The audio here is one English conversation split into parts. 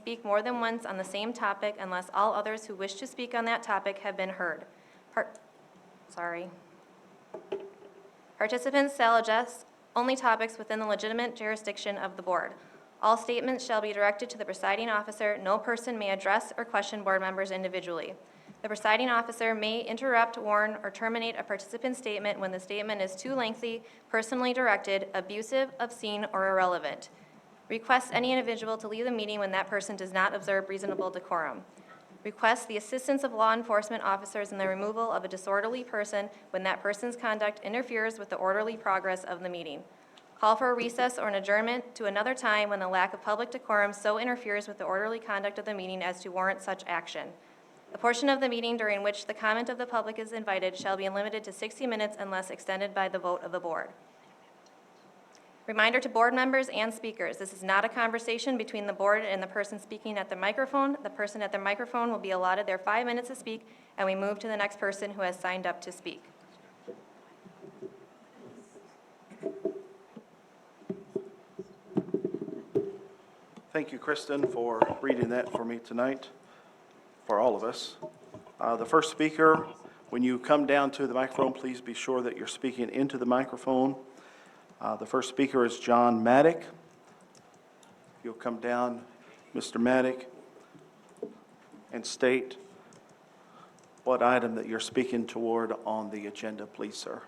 speak more than once on the same topic unless all others who wish to speak on that topic have been heard. Participants shall address only topics within the legitimate jurisdiction of the board. All statements shall be directed to the presiding officer. No person may address or question board members individually. The presiding officer may interrupt, warn, or terminate a participant's statement when the statement is too lengthy, personally directed, abusive, obscene, or irrelevant. Request any individual to leave the meeting when that person does not observe reasonable decorum. Request the assistance of law enforcement officers in the removal of a disorderly person when that person's conduct interferes with the orderly progress of the meeting. Call for a recess or an adjournment to another time when the lack of public decorum so interferes with the orderly conduct of the meeting as to warrant such action. The portion of the meeting during which the comment of the public is invited shall be limited to 60 minutes unless extended by the vote of the board. Reminder to board members and speakers, this is not a conversation between the board and the person speaking at the microphone. The person at the microphone will be allotted their 5 minutes to speak, and we move to the next person who has signed up to speak. Thank you, Kristen, for reading that for me tonight, for all of us. The first speaker, when you come down to the microphone, please be sure that you're speaking into the microphone. The first speaker is John Maddock. You'll come down, Mr. Maddock, and state what item that you're speaking toward on the agenda, please, sir.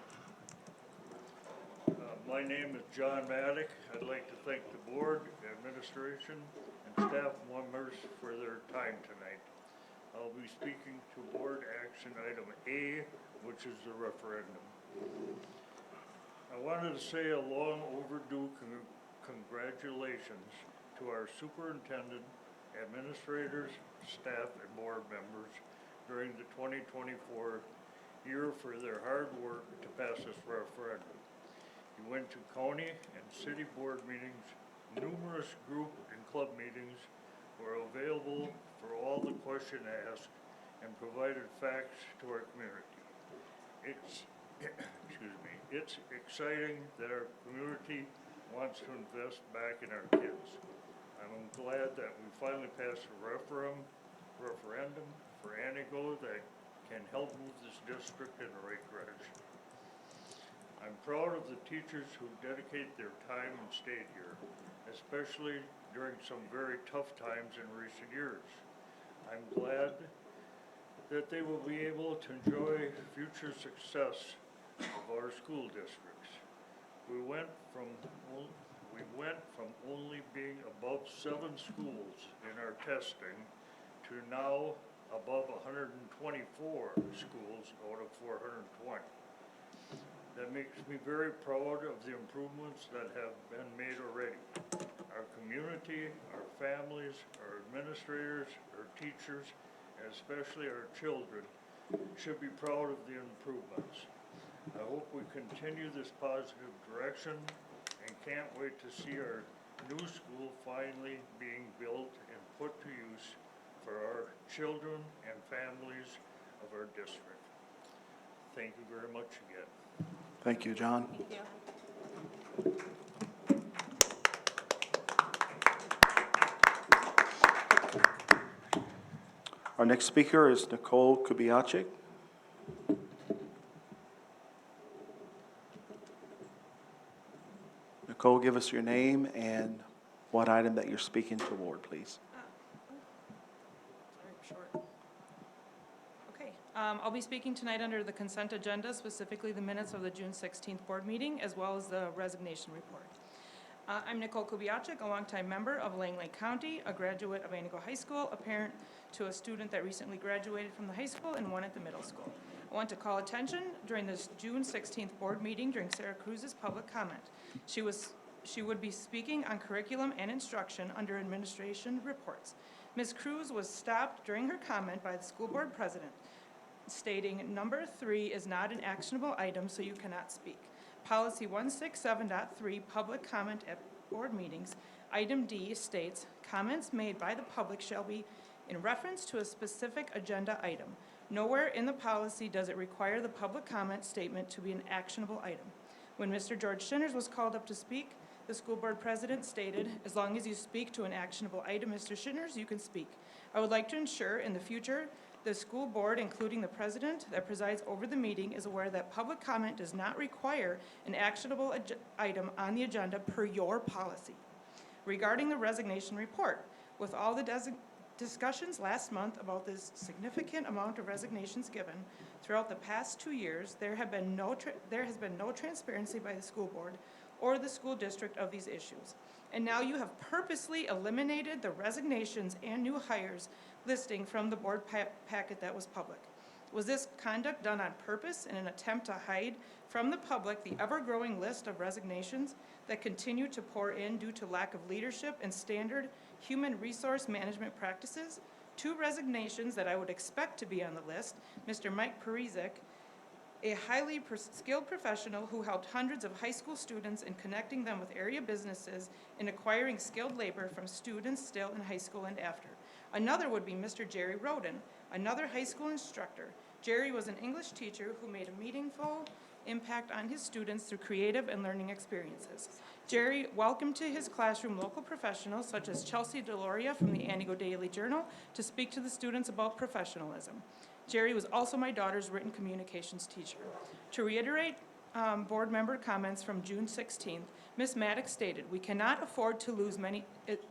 My name is John Maddock. I'd like to thank the board, administration, and staff members for their time tonight. I'll be speaking to board action item A, which is the referendum. I wanted to say a long overdue congratulations to our superintendent, administrators, staff, and board members during the 2024 year for their hard work to pass this referendum. You went to county and city board meetings, numerous group and club meetings were available for all the question asked and provided facts to our community. It's exciting that our community wants to invest back in our kids. I'm glad that we finally passed a referendum for Antigo that can help move this district in the right direction. I'm proud of the teachers who dedicate their time and stayed here, especially during some very tough times in recent years. I'm glad that they will be able to enjoy future success of our school districts. We went from only being above 7 schools in our testing to now above 124 schools out of 420. That makes me very proud of the improvements that have been made already. Our community, our families, our administrators, our teachers, and especially our children should be proud of the improvements. I hope we continue this positive direction and can't wait to see our new school finally being built and put to use for our children and families of our district. Thank you very much again. Thank you, John. Thank you. Our next speaker is Nicole Kubiacek. Nicole, give us your name and what item that you're speaking toward, please. I'll be speaking tonight under the consent agenda, specifically the minutes of the June 16th board meeting, as well as the resignation report. I'm Nicole Kubiacek, a longtime member of Langley County, a graduate of Antigo High School, a parent to a student that recently graduated from the high school and one at the middle school. I want to call attention during this June 16th board meeting during Sarah Cruz's public comment. She would be speaking on curriculum and instruction under administration reports. Ms. Cruz was stopped during her comment by the school board president, stating number 3 is not an actionable item, so you cannot speak. Policy 167.3, public comment at board meetings. Item D states, comments made by the public shall be in reference to a specific agenda item. Nowhere in the policy does it require the public comment statement to be an actionable item. When Mr. George Shinners was called up to speak, The school board president stated, "As long as you speak to an actionable item, Mr. Schinders, you can speak." I would like to ensure in the future the school board, including the president that presides over the meeting, is aware that public comment does not require an actionable item on the agenda per your policy. Regarding the resignation report, with all the discussions last month about this significant amount of resignations given throughout the past 2 years, there has been no transparency by the school board or the school district of these issues. And now you have purposely eliminated the resignations and new hires listing from the board packet that was public. Was this conduct done on purpose in an attempt to hide from the public the ever-growing list of resignations that continue to pour in due to lack of leadership and standard human resource management practices? 2 resignations that I would expect to be on the list: Mr. Mike Parizek, a highly skilled professional who helped hundreds of high school students in connecting them with area businesses and acquiring skilled labor from students still in high school and after. Another would be Mr. Jerry Roden, another high school instructor. Jerry was an English teacher who made a meaningful impact on his students through creative and learning experiences. Jerry welcomed to his classroom local professionals such as Chelsea Deloria from the Antigo Daily Journal to speak to the students about professionalism. Jerry was also my daughter's written communications teacher. To reiterate board member comments from June 16th, Ms. Maddox stated, "We cannot afford to lose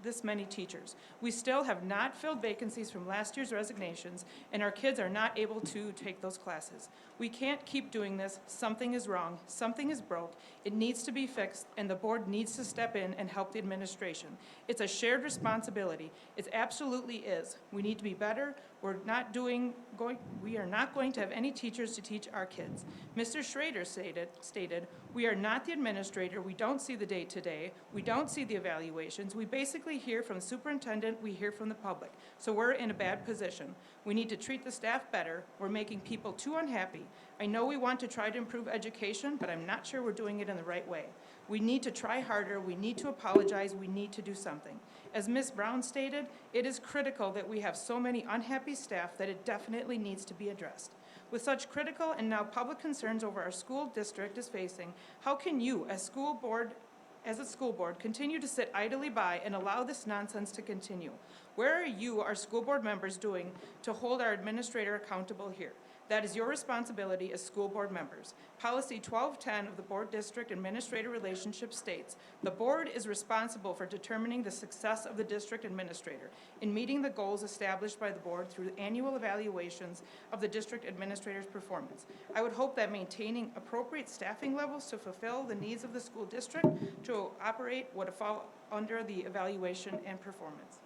this many teachers. We still have not filled vacancies from last year's resignations, and our kids are not able to take those classes. We can't keep doing this. Something is wrong. Something is broke. It needs to be fixed, and the board needs to step in and help the administration. It's a shared responsibility. It absolutely is. We need to be better. We are not going to have any teachers to teach our kids." Mr. Schrader stated, "We are not the administrator. We don't see the day-to-day. We don't see the evaluations. We basically hear from the superintendent. We hear from the public. So we're in a bad position. We need to treat the staff better. We're making people too unhappy. I know we want to try to improve education, but I'm not sure we're doing it in the right way. We need to try harder. We need to apologize. We need to do something." As Ms. Brown stated, "It is critical that we have so many unhappy staff that it definitely needs to be addressed. With such critical and now public concerns over our school district is facing, how can you, as a school board, continue to sit idly by and allow this nonsense to continue? Where are you, our school board members, doing to hold our administrator accountable here? That is your responsibility as school board members. Policy 1210 of the Board District Administrator Relationship states, "The board is responsible for determining the success of the district administrator in meeting the goals established by the board through annual evaluations of the district administrator's performance." I would hope that maintaining appropriate staffing levels to fulfill the needs of the school district to operate would fall under the evaluation and performance.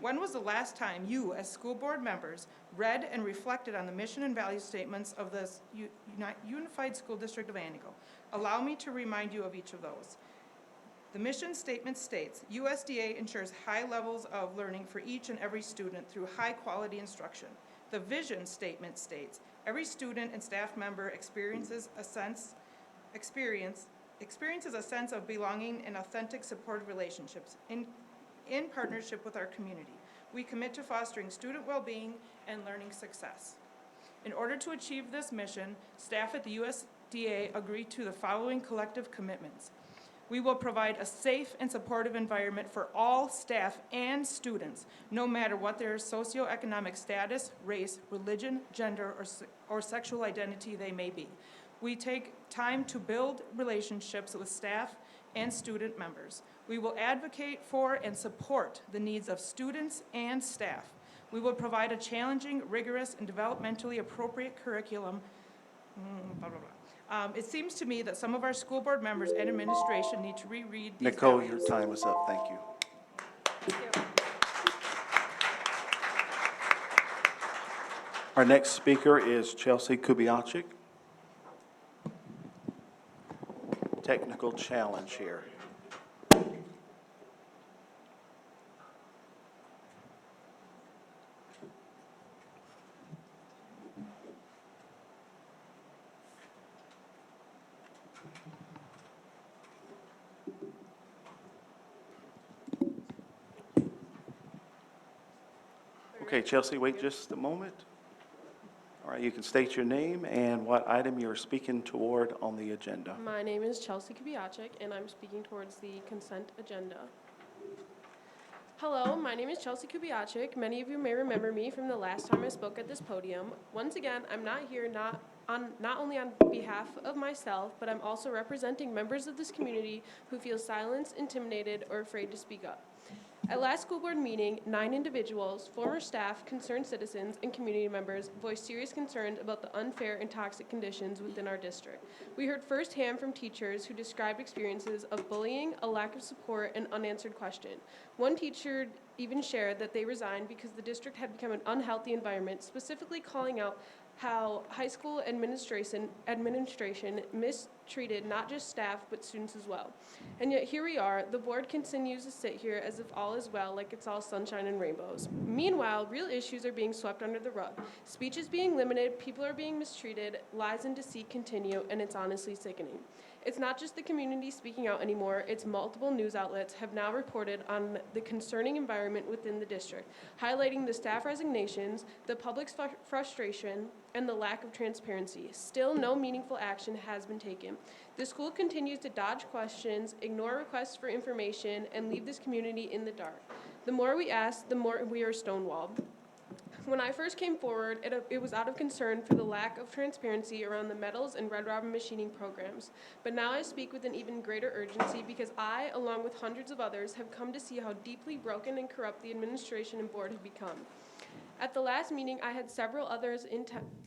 When was the last time you, as school board members, read and reflected on the mission and value statements of the Unified School District of Antigo? Allow me to remind you of each of those. The mission statement states, "USDA ensures high levels of learning for each and every student through high-quality instruction." The vision statement states, "Every student and staff member experiences a sense of belonging and authentic supportive relationships in partnership with our community. We commit to fostering student well-being and learning success." In order to achieve this mission, staff at the USDA agreed to the following collective commitments. We will provide a safe and supportive environment for all staff and students, no matter what their socioeconomic status, race, religion, gender, or sexual identity they may be. We take time to build relationships with staff and student members. We will advocate for and support the needs of students and staff. We will provide a challenging, rigorous, and developmentally appropriate curriculum. It seems to me that some of our school board members and administration need to reread these Nicole, values. your time is up. Thank you. Thank you. Our next speaker is Chelsea Kubiaczyk. Technical challenge here. Okay, Chelsea, wait just a moment. All right, you can state your name and what item you're speaking toward on the agenda. My name is Chelsea Kubiacek, and I'm speaking towards the consent agenda. Hello, my name is Chelsea Kubiacek. Many of you may remember me from the last time I spoke at this podium. Once again, I'm not here not only on behalf of myself, but I'm also representing members of this community who feel silenced, intimidated, or afraid to speak up. At last school board meeting, 9 individuals, former staff, concerned citizens, and community members voiced serious concerns about the unfair and toxic conditions within our district. We heard firsthand from teachers who described experiences of bullying, a lack of support, and unanswered questions. One teacher even shared that they resigned because the district had become an unhealthy environment, specifically calling out how high school administration mistreated not just staff but students as well. And yet here we are, the board continues to sit here as if all is well, like it's all sunshine and rainbows. Meanwhile, real issues are being swept under the rug. Speech is being limited, people are being mistreated, lies and deceit continue, and it's honestly sickening. It's not just the community speaking out anymore, it's multiple news outlets have now reported on the concerning environment within the district, highlighting the staff resignations, the public's frustration, and the lack of transparency. Still, no meaningful action has been taken. The school continues to dodge questions, ignore requests for information, and leave this community in the dark. The more we ask, the more we are stonewalled. When I first came forward, it was out of concern for the lack of transparency around the metals and Red Robin machining programs. But now I speak with an even greater urgency because I, along with hundreds of others, have come to see how deeply broken and corrupt the administration and board have become. At the last meeting, I had several others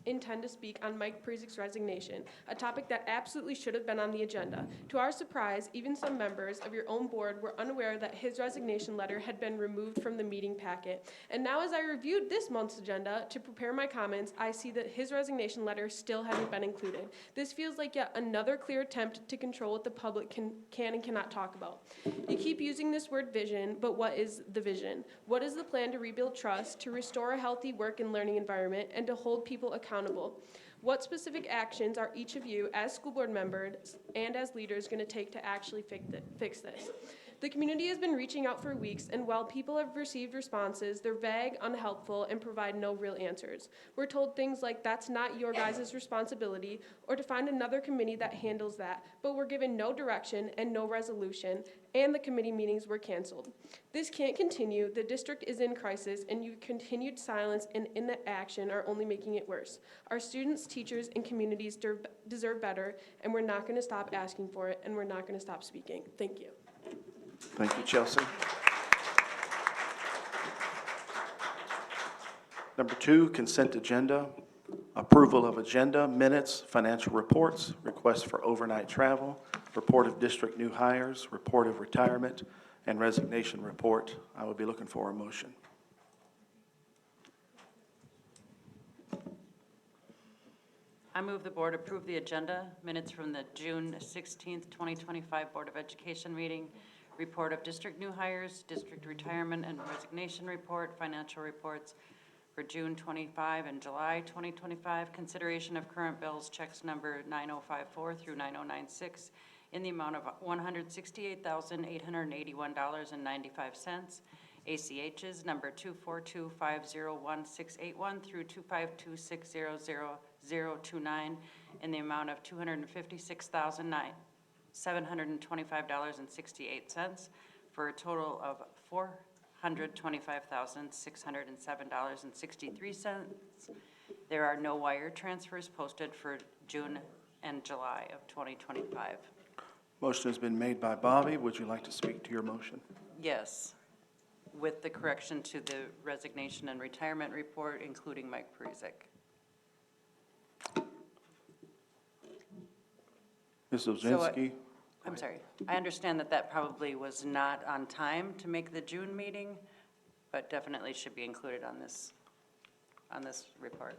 intend to speak on Mike Prezik's resignation, a topic that absolutely should have been on the agenda. To our surprise, even some members of your own board were unaware that his resignation letter had been removed from the meeting packet. And now as I reviewed this month's agenda to prepare my comments, I see that his resignation letter still hadn't been included. This feels like yet another clear attempt to control what the public can and cannot talk about. You keep using this word vision, but what is the vision? What is the plan to rebuild trust, to restore a healthy work and learning environment, and to hold people accountable? What specific actions are each of you as school board members and as leaders going to take to actually fix this? The community has been reaching out for weeks, and while people have received responses, they're vague, unhelpful, and provide no real answers. We're told things like, that's not your guys' responsibility, or to find another committee that handles that, but we're given no direction and no resolution, and the committee meetings were canceled. This can't continue. The district is in crisis, and your continued silence and inaction are only making it worse. Our students, teachers, and communities deserve better, and we're not going to stop asking for it, and we're not going to stop speaking. Thank you. Thank you, Chelsea. Number 2, consent agenda. Approval of agenda, minutes, financial reports, requests for overnight travel, report of district new hires, report of retirement, and resignation report. I would be looking for a motion. I move the board approve the agenda, minutes from the June 16th, 2025 Board of Education meeting, report of district new hires, district retirement and resignation report, financial reports for June 25 and July 2025, consideration of current bills, checks number 9054 through 9096 in the amount of $168,881.95, ACHs number 242501681 through 252600029 in the amount of $256,725.68 for a total of $425,607.63. There are no wire transfers posted for June and July of 2025. Motion has been made by Bobby. Would you like to speak to your motion? Yes, with the correction to the resignation and retirement report, including Mike Prezik. Ms. Ozinski? I'm sorry. I understand that that probably was not on time to make the June meeting, but definitely should be included on this report,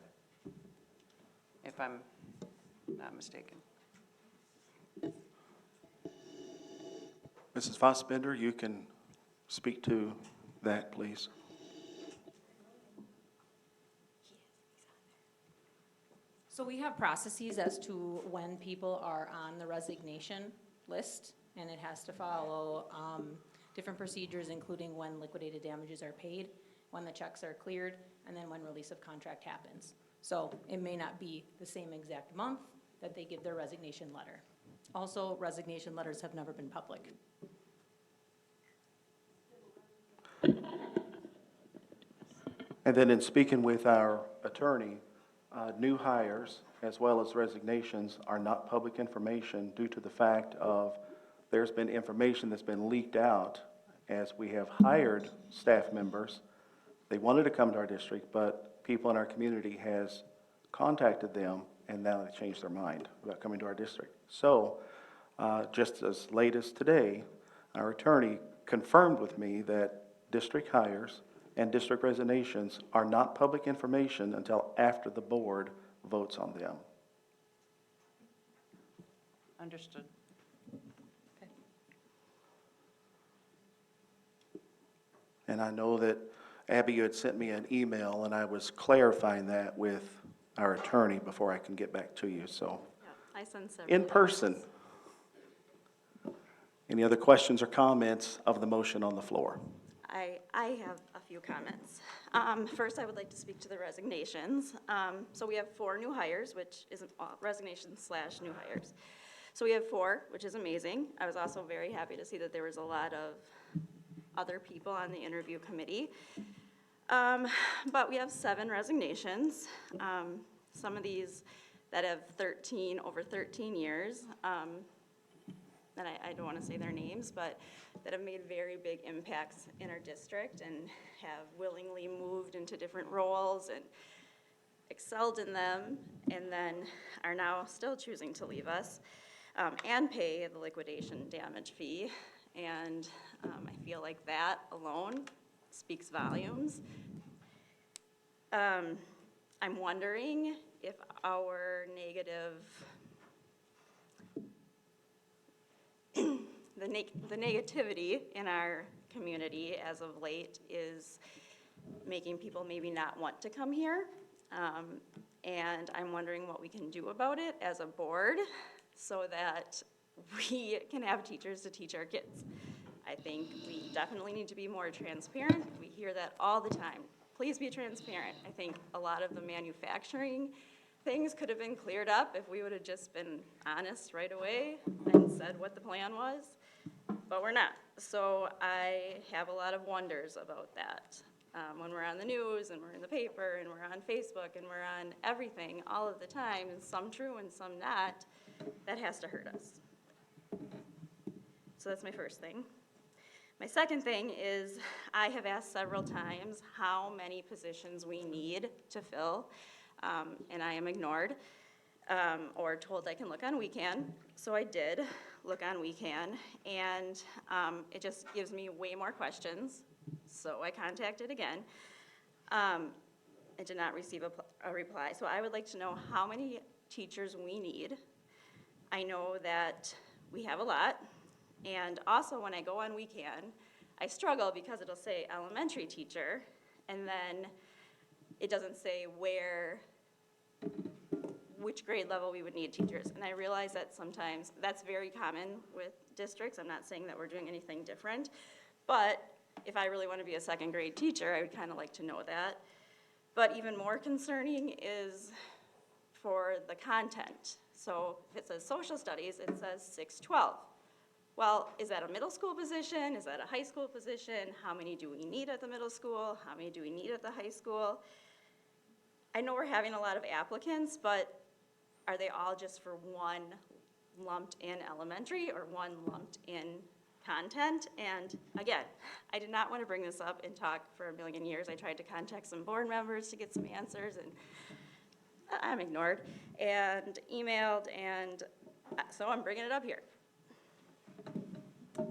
if I'm not mistaken. Mrs. Fossbender, you can speak to that, please. So we have processes as to when people are on the resignation list, and it has to follow different procedures, including when liquidated damages are paid, when the checks are cleared, and then when release of contract happens. So it may not be the same exact month that they give their resignation letter. Also, resignation letters have never been public. And then in speaking with our attorney, new hires as well as resignations are not public information due to the fact of there's been information that's been leaked out as we have hired staff members. They wanted to come to our district, but people in our community has contacted them and now they changed their mind about coming to our district. So, just as late as today, our attorney confirmed with me that district hires and district resignations are not public information until after the board votes on them. Understood. And I know that Abby, you had sent me an email, and I was clarifying that with our attorney before I can get back to you, so. I sent several. In person. Any other questions or comments of the motion on the floor? I have a few comments. First, I would like to speak to the resignations. So we have 4 new hires, which isn't resignations / new hires. So we have 4, which is amazing. I was also very happy to see that there was a lot of other people on the interview committee. But we have 7 resignations. Some of these that have over 13 years, and I don't want to say their names, but that have made very big impacts in our district and have willingly moved into different roles and excelled in them, and then are now still choosing to leave us and pay the liquidation damage fee. And I feel like that alone speaks volumes. I'm wondering if our the negativity in our community as of late is making people maybe not want to come here. And I'm wondering what we can do about it as a board so that we can have teachers to teach our kids. I think we definitely need to be more transparent. We hear that all the time. Please be transparent. I think a lot of the manufacturing things could have been cleared up if we would have just been honest right away and said what the plan was, but we're not. So I have a lot of wonders about that. When we're on the news and we're in the paper and we're on Facebook and we're on everything all of the time, and some true and some not, that has to hurt us. So that's my first thing. My second thing is I have asked several times how many positions we need to fill, and I am ignored or told I can look on WeCan. So I did look on WeCan, and it just gives me way more questions. So I contacted again. I did not receive a reply. So I would like to know how many teachers we need. I know that we have a lot. And also, when I go on WeCan, I struggle because it'll say elementary teacher, and then it doesn't say which grade level we would need teachers. And I realize that sometimes that's very common with districts. I'm not saying that we're doing anything different, but if I really want to be a second grade teacher, I would kind of like to know that. But even more concerning is for the content. So if it says social studies, it says 612. Well, is that a middle school position? Is that a high school position? How many do we need at the middle school? How many do we need at the high school? I know we're having a lot of applicants, but are they all just for one lumped in elementary or one lumped in content? And again, I did not want to bring this up and talk for a million years. I tried to contact some board members to get some answers, and I'm ignored, and emailed, and so I'm bringing it up here.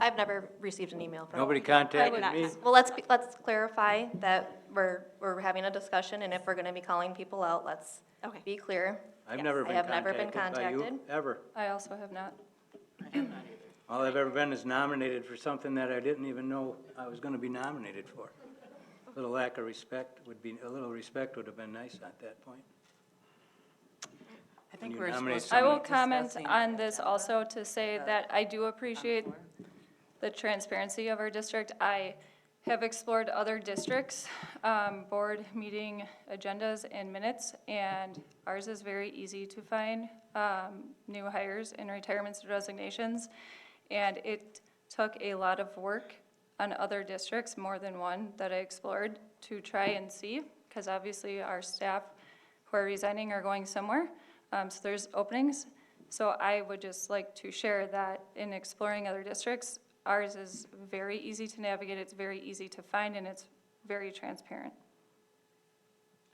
I've never received an email from. Nobody contacted not. me? Well, let's clarify that we're having a discussion, and if we're gonna be calling people out, let's Okay. be clear. I've Yes, never I been have never been contacted by you, contacted. ever. I also have not. All I've ever been is nominated for something that I didn't even know I was gonna be nominated for. A little lack of respect would have been nice at that point. I think You we're nominate supposed to I be will comment discussing on this also to say that I do appreciate the transparency of our district. I have explored other districts' board meeting agendas and minutes, and ours is very easy to find new hires and retirements and resignations. And it took a lot of work on other districts, more than one that I explored, to try and see, because obviously our staff who are resigning are going somewhere, so there's openings. So I would just like to share that in exploring other districts, ours is very easy to navigate, it's very easy to find, and it's very transparent.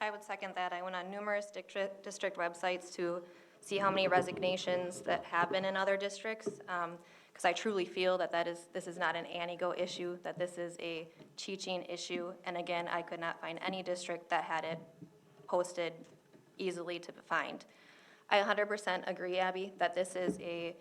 I would second that. I went on numerous district websites to see how many resignations that have been in other districts, because I truly feel that this is not an Antigo issue, that this is a teaching issue. And again, I could not find any district that had it posted easily to find. I 100% agree, Abby, that this is a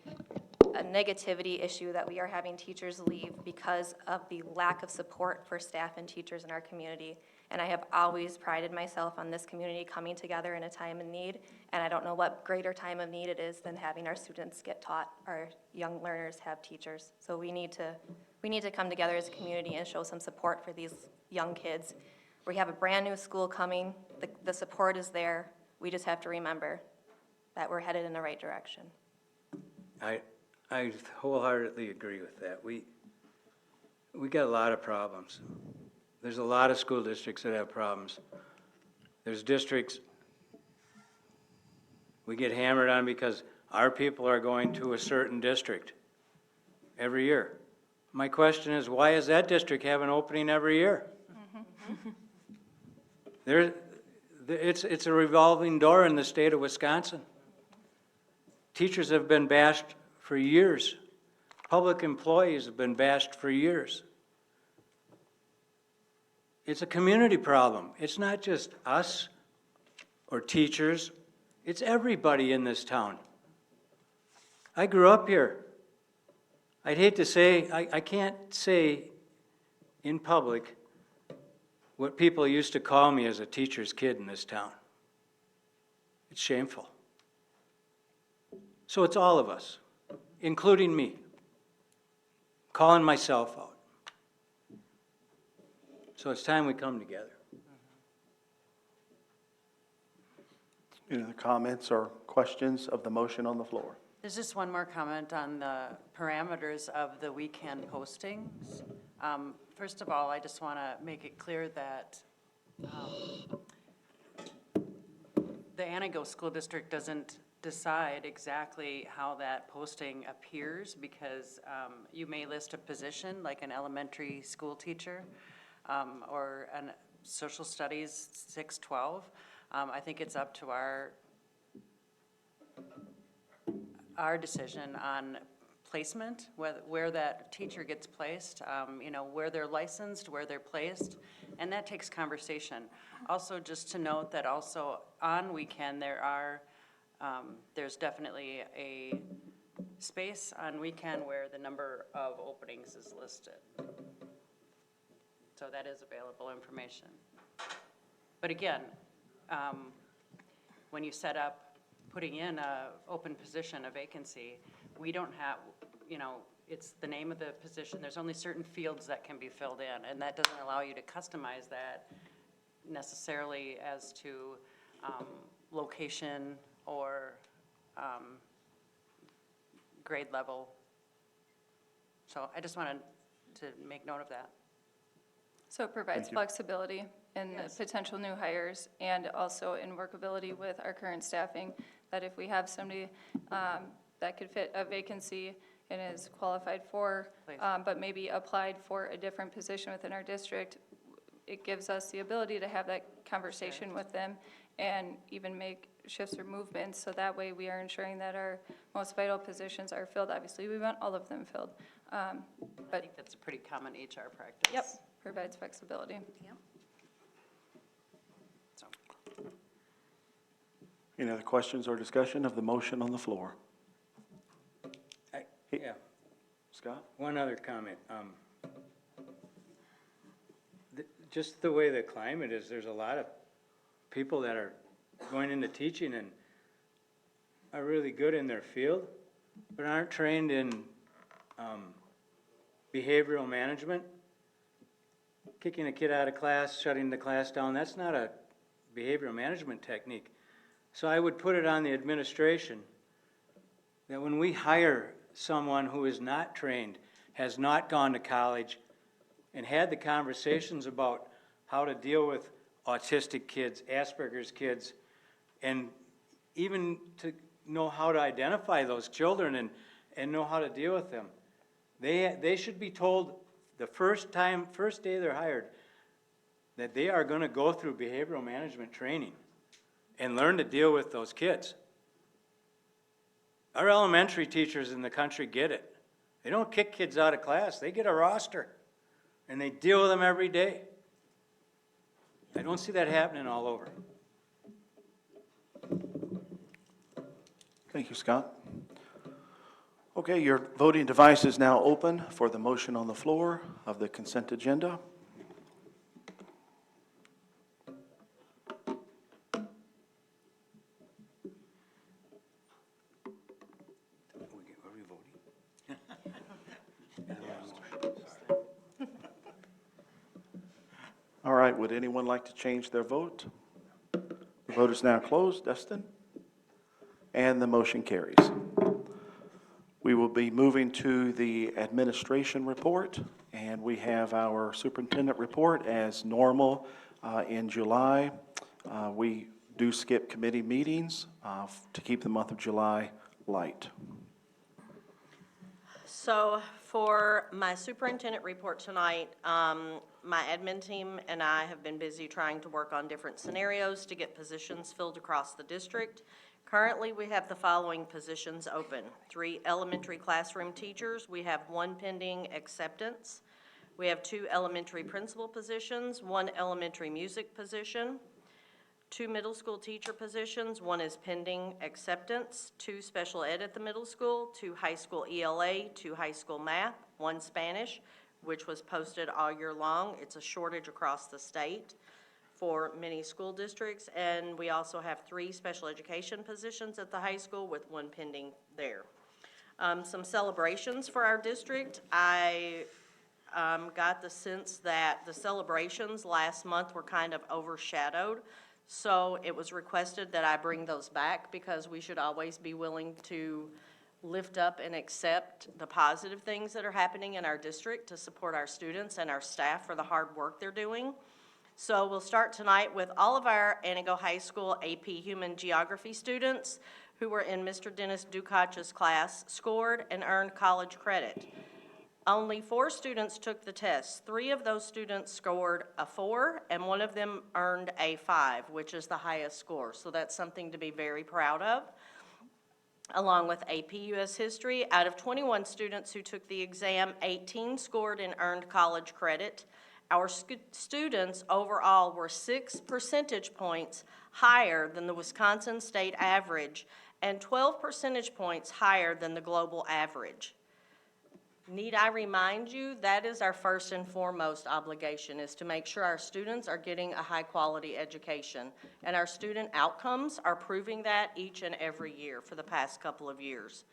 negativity issue, that we are having teachers leave because of the lack of support for staff and teachers in our community. And I have always prided myself on this community coming together in a time of need, and I don't know what greater time of need it is than having our students get taught, our young learners have teachers. So we need to come together as a community and show some support for these young kids. We have a brand new school coming, the support is there, we just have to remember that we're headed in the right direction. I wholeheartedly agree with that. We got a lot of problems. There's a lot of school districts that have problems. There's districts we get hammered on because our people are going to a certain district every year. My question is, why does that district have an opening every year? It's a revolving door in the state of Wisconsin. Teachers have been bashed for years. Public employees have been bashed for years. It's a community problem. It's not just us or teachers. It's everybody in this town. I grew up here. I'd hate to say, I can't say in public what people used to call me as a teacher's kid in this town. It's shameful. So it's all of us, including me, calling myself out. So it's time we come together. Any other comments or questions of the motion on the floor? There's just one more comment on the parameters of the weekend postings. First of all, I just want to make it clear that the Antigo School District doesn't decide exactly how that posting appears, because you may list a position like an elementary school teacher or a social studies 612. I think it's up to our decision on placement, where that teacher gets placed, where they're licensed, where they're placed, and that takes conversation. Also, just to note that also on weekend there's definitely a space on weekend where the number of openings is listed. So that is available information. But again, when you set up putting in a open position, a vacancy, we don't have, it's the name of the position. There's only certain fields that can be filled in, and that doesn't allow you to customize that necessarily as to location or grade level. So I just wanted to make note of that. So it provides flexibility in Yes. the potential new hires, and also in workability with our current staffing, that if we have somebody that could fit a vacancy and is qualified for, but maybe applied for a different position within our district, it gives us the ability to have that conversation with them and even make shifts or movements, so that way we are ensuring that our most vital positions are filled. Obviously, we want all of them filled. I think that's a pretty common HR practice. Yep, provides flexibility. Yep. So. Any other questions or discussion of the motion on the floor? Yeah, Scott? one other comment. Just the way the climate is, there's a lot of people that are going into teaching and are really good in their field, but aren't trained in behavioral management kicking a kid out of class, shutting the class down, that's not a behavioral management technique. So I would put it on the administration that when we hire someone who is not trained, has not gone to college, and had the conversations about how to deal with autistic kids, Asperger's kids, and even to know how to identify those children and know how to deal with them. They should be told the first day they're hired, that they are gonna go through behavioral management training and learn to deal with those kids. Our elementary teachers in the country get it. They don't kick kids out of class, they get a roster, and they deal with them every day. I don't see that happening all over. Thank you, Scott. Okay, your voting device is now open for the motion on the floor of the consent agenda. Are we voting? All right, would anyone like to change their vote? The vote is now closed. Dustin? And the motion carries. We will be moving to the administration report, and we have our superintendent report as normal in July. We do skip committee meetings to keep the month of July light. So for my superintendent report tonight, my admin team and I have been busy trying to work on different scenarios to get positions filled across the district. Currently, we have the following positions open: 3 elementary classroom teachers. We have 1 pending acceptance. We have 2 elementary principal positions, 1 elementary music position, 2 middle school teacher positions. 1 is pending acceptance, 2 special ed at the middle school, 2 high school ELA, 2 high school math, 1 Spanish, which was posted all year long. It's a shortage across the state for many school districts. And we also have 3 special education positions at the high school with 1 pending there. Some celebrations for our district. I got the sense that the celebrations last month were kind of overshadowed. So it was requested that I bring those back because we should always be willing to lift up and accept the positive things that are happening in our district to support our students and our staff for the hard work they're doing. So we'll start tonight with all of our Antigo High School AP Human Geography students who were in Mr. Dennis Dukach's class, scored and earned college credit. Only 4 students took the test. 3 of those students scored a 4, and 1 of them earned a 5, which is the highest score. So that's something to be very proud of. Along with AP US History, out of 21 students who took the exam, 18 scored and earned college credit. Our students overall were 6 percentage points higher than the Wisconsin state average and 12 percentage points higher than the global average. Need I remind you, that is our first and foremost obligation, is to make sure our students are getting a high-quality education. And our student outcomes are proving that each and every year for the past couple of years.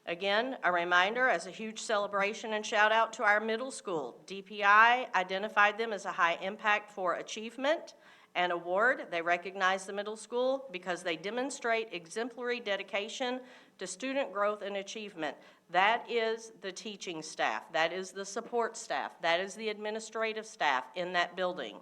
Again, a reminder, as a huge celebration and shout out to our middle school. DPI identified them as a high impact for achievement and award. They recognize the middle school because they demonstrate exemplary dedication to student growth and achievement. That is the teaching staff, that is the support staff, that is the administrative staff in that building.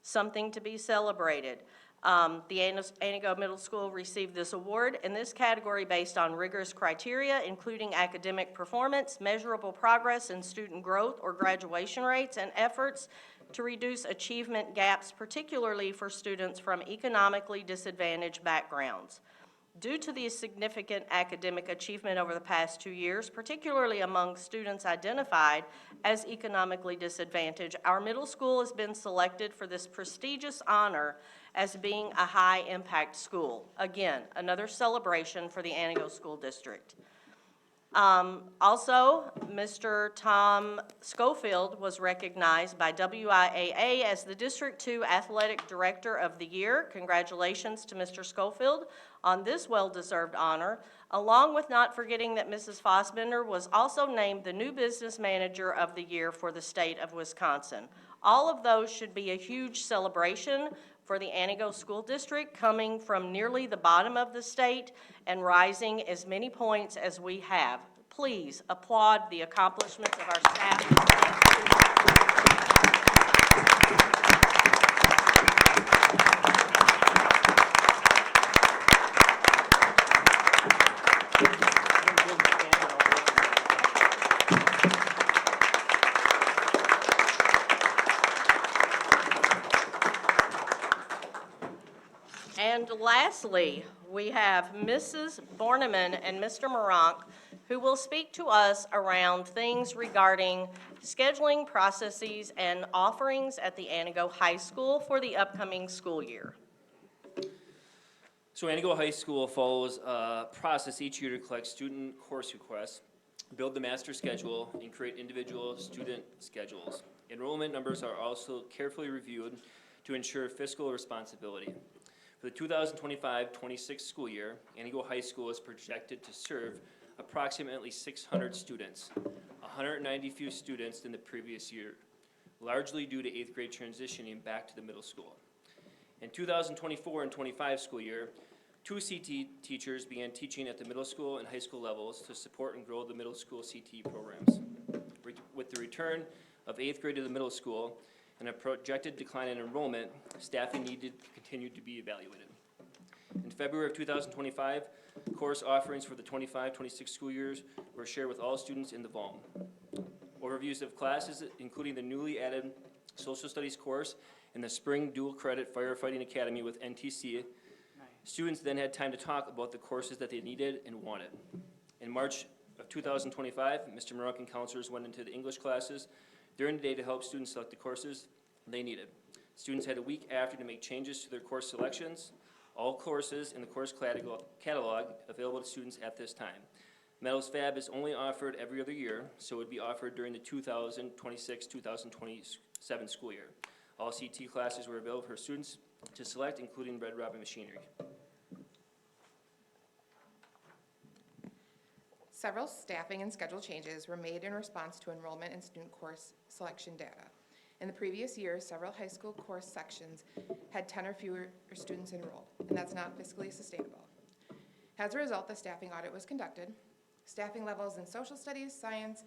Something to be celebrated. The Antigo Middle School received this award in this category based on rigorous criteria, including academic performance, measurable progress in student growth or graduation rates, and efforts to reduce achievement gaps, particularly for students from economically disadvantaged backgrounds. Due to the significant academic achievement over the past 2 years, particularly among students identified as economically disadvantaged, our middle school has been selected for this prestigious honor as being a high-impact school. Again, another celebration for the Antigo School District. Also, Mr. Tom Schofield was recognized by WIAA as the District 2 Athletic Director of the Year. Congratulations to Mr. Schofield on this well-deserved honor, along with not forgetting that Mrs. Fossbender was also named the new Business Manager of the Year for the state of Wisconsin. All of those should be a huge celebration for the Antigo School District, coming from nearly the bottom of the state and rising as many points as we have. Please applaud the accomplishments of our staff. And lastly, we have Mrs. Borneman and Mr. Moronk, who will speak to us around things regarding scheduling processes and offerings at the Antigo High School for the upcoming school year. So Antigo High School follows a process each year to collect student course requests, build the master schedule, and create individual student schedules. Enrollment numbers are also carefully reviewed to ensure fiscal responsibility. For the 2025-26 school year, Antigo High School is projected to serve approximately 600 students, 190 fewer students than the previous year, largely due to 8th grade transitioning back to the middle school. In 2024 and 25 school year, 2 CT teachers began teaching at the middle school and high school levels to support and grow the middle school CT programs. With the return of 8th grade to the middle school and a projected decline in enrollment, staffing needed to continue to be evaluated. In February of 2025, course offerings for the 25-26 school years were shared with all students in the VALM. Overviews of classes, including the newly added social studies course and the spring dual credit firefighting academy with NTC. Students then had time to talk about the courses that they needed and wanted. In March of 2025, Mr. Moronk and counselors went into the English classes during the day to help students select the courses they needed. Students had a week after to make changes to their course selections. All courses in the course catalog available to students at this time. Metals Fab is only offered every other year, so it would be offered during the 2026-2027 school year. All CT classes were available for students to select, including Red Robin machinery. Several staffing and schedule changes were made in response to enrollment and student course selection data. In the previous year, several high school course sections had 10 or fewer students enrolled, and that's not fiscally sustainable. As a result, the staffing audit was conducted. Staffing levels in social studies, science,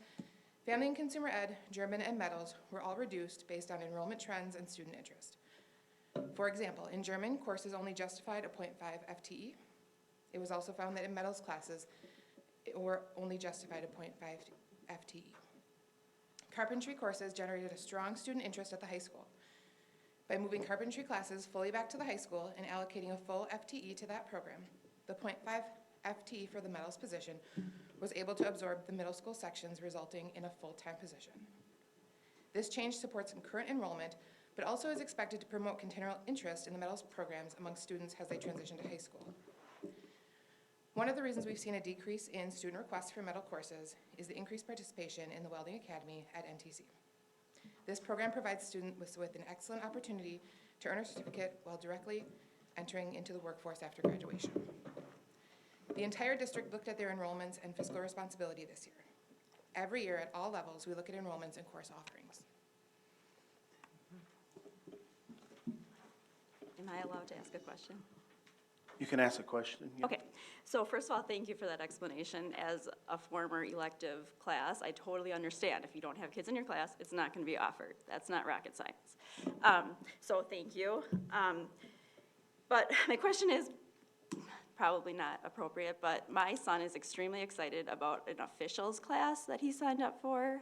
family and consumer ed, German, and metals were all reduced based on enrollment trends and student interest. For example, in German, courses only justified a 0.5 FTE. It was also found that in metals classes, or only justified a 0.5 FTE. Carpentry courses generated a strong student interest at the high school. By moving carpentry classes fully back to the high school and allocating a full FTE to that program, the 0.5 FTE for the metals position was able to absorb the middle school sections, resulting in a full-time position. This change supports current enrollment, but also is expected to promote continual interest in the metals programs among students as they transition to high school. One of the reasons we've seen a decrease in student requests for metal courses is the increased participation in the Welding Academy at NTC. This program provides students with an excellent opportunity to earn a certificate while directly entering into the workforce after graduation. The entire district looked at their enrollments and fiscal responsibility this year. Every year at all levels, we look at enrollments and course offerings. Am I allowed to ask a question? You can ask a question. Yeah. Okay, so first of all, thank you for that explanation. As a former elective class, I totally understand. If you don't have kids in your class, it's not going to be offered. That's not rocket science. So thank you. But my question is probably not appropriate, but my son is extremely excited about an officials class that he signed up for.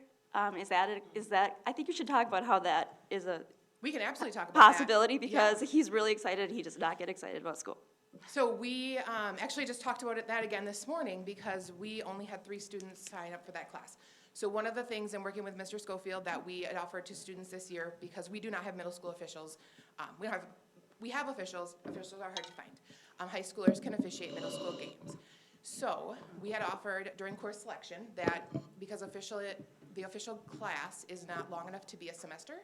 Is that, I think you should talk about how that is a We can absolutely talk about possibility that. because Yeah. he's really excited. He does not get excited about school. So we actually just talked about that again this morning because we only had 3 students sign up for that class. So one of the things in working with Mr. Schofield that we had offered to students this year, because we do not have middle school officials, we have officials are hard to find. High schoolers can officiate middle school games. So we had offered during course selection that because the official class is not long enough to be a semester,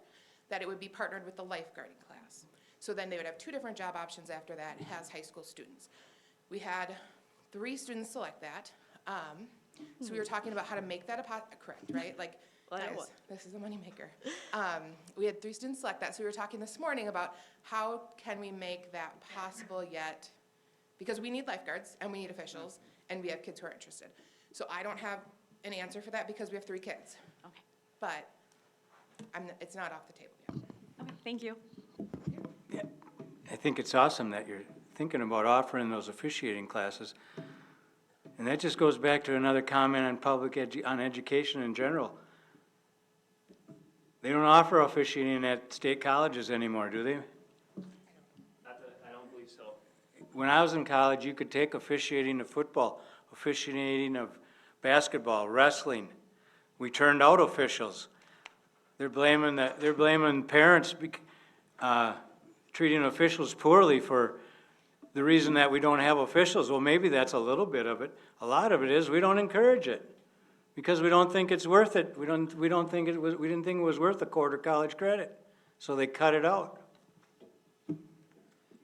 that it would be partnered with the lifeguarding class. So then they would have 2 different job options after that as high school students. We had 3 students select that. So we were talking about how to make that correct, right? Like Well, I know Guys, this is a moneymaker. We had 3 students select that, so we were talking this morning about how can we make that possible yet, because we need lifeguards and we need officials, and we have kids who are interested. So I don't have an answer for that because we have 3 kids. Okay, But it's not off the table yet. okay, thank you. I think it's awesome that you're thinking about offering those officiating classes. And that just goes back to another comment on on education in general. They don't offer officiating at state colleges anymore, do they? Not that, I don't believe so. When I was in college, you could take officiating of football, officiating of basketball, wrestling. We turned out officials. They're blaming parents, treating officials poorly for the reason that we don't have officials. Well, maybe that's a little bit of it. A lot of it is we don't encourage it because we don't think it's worth it. We didn't think it was worth a quarter college credit, so they cut it out.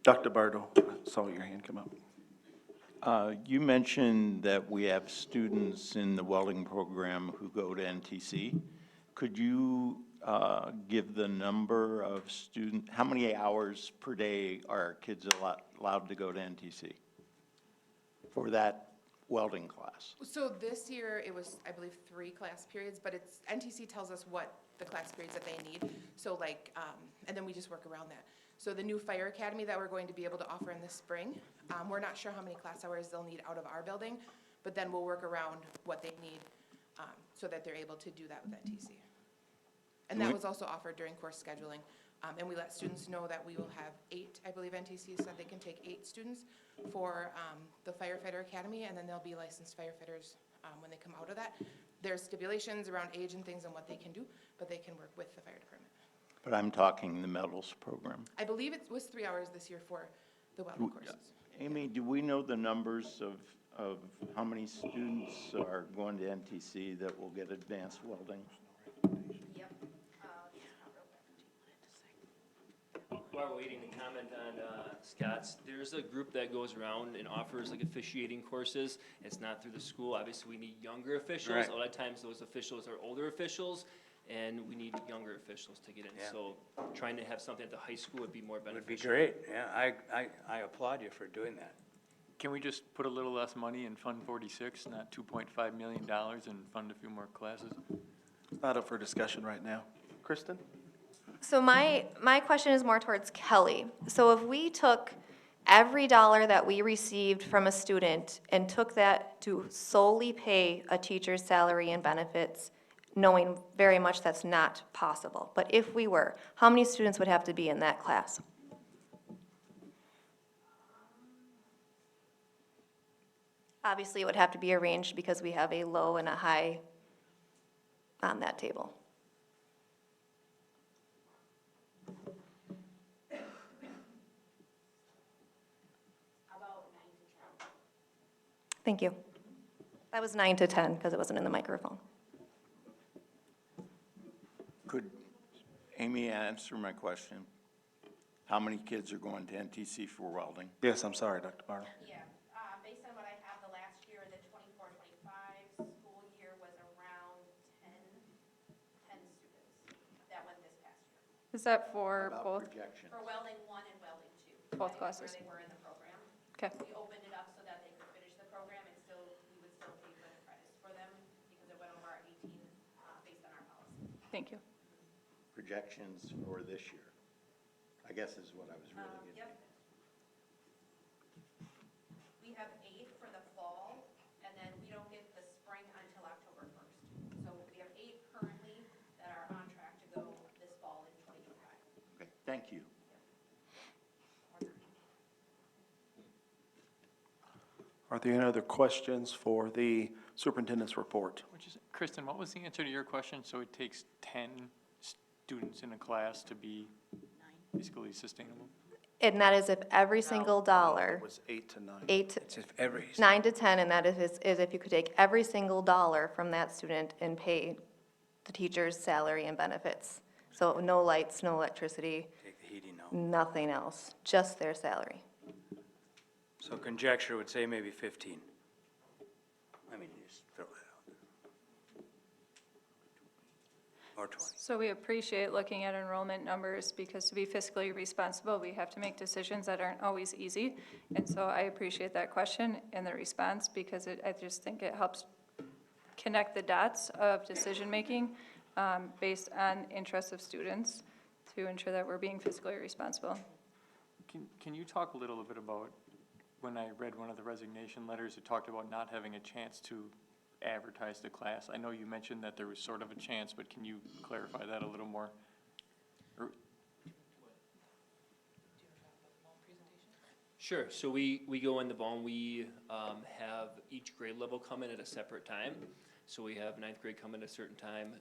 Dr. Bartle, I saw your hand come up. You mentioned that we have students in the welding program who go to NTC. Could you give the number of students, how many hours per day are kids allowed to go to NTC for that welding class? So this year, it was, I believe, 3 class periods, but NTC tells us what the class periods that they need. So like, and then we just work around that. So the new fire academy that we're going to be able to offer in the spring, we're not sure how many class hours they'll need out of our building, but then we'll work around what they need so that they're able to do that with NTC. And that was also offered during course scheduling. And we let students know that we will have 8, I believe NTC said they can take 8 students for the firefighter academy, and then they'll be licensed firefighters when they come out of that. There's stipulations around age and things and what they can do, but they can work with the fire department. But I'm talking the medals program. I believe it was 3 hours this year for the welding courses. Amy, do we know the numbers of how many students are going to NTC that will get advanced welding? Yep. While we're waiting to comment on Scott's, there's a group that goes around and offers like officiating courses. It's not through the school. Obviously, we need younger officials. Right. A lot of times those officials are older officials, and we need younger officials to get in. Yeah. So trying to have something at the high school would be more Would be beneficial. great, yeah, I applaud you for doing that. Can we just put a little less money in Fund 46, not $2.5 million, and fund a few more classes? Not up for discussion right now. Kristen? So my question is more towards Kelly. So if we took every dollar that we received from a student and took that to solely pay a teacher's salary and benefits, knowing very much that's not possible, but if we were, how many students would have to be in that class? Obviously, it would have to be arranged because we have a low and a high on that table. Thank you. That was 9 to 10 because it wasn't in the microphone. Could Amy answer my question? How many kids are going to NTC for welding? Yes, I'm sorry, Dr. Bartle. Yeah, based on what I have, the last year, the 24-25 school year was around 10 students that went this past year. Is that for About both, projection. For welding 1 and welding 2. Both depending on classes? Where they were in the program. Okay. We opened it up so that they could finish the program and still, we would still pay for the credits for them because it went over our 18 based on our policy. thank you. Projections for this year, I guess is what I was really getting Yep. at. We have 8 for the fall, and then we don't get the spring until October 1st. So we have 8 currently that are on track to go this fall in 2025. Okay, thank you. Are there any other questions for the superintendent's report? Kristen, what was the answer to your question? So it takes 10 students in a class to be basically sustainable? And that is if every single dollar, It was 8 to 9. 8, It's if every, 9 to 10, and that is if you could take every single dollar from that student and pay the teacher's salary and benefits. So no lights, no electricity, take the heating out. nothing else, just their salary. So conjecture would say maybe 15. I mean, just throw that out there. or 20. So we appreciate looking at enrollment numbers because to be fiscally responsible, we have to make decisions that aren't always easy. And so I appreciate that question and the response because I just think it helps connect the dots of decision-making based on interests of students to ensure that we're being fiscally responsible. Can you talk a little bit about, when I read one of the resignation letters, it talked about not having a chance to advertise the class. I know you mentioned that there was sort of a chance, but can you clarify that a little more? Sure, so we go in the fall and we have each grade level come in at a separate time. So we have 9th grade come in at a certain time,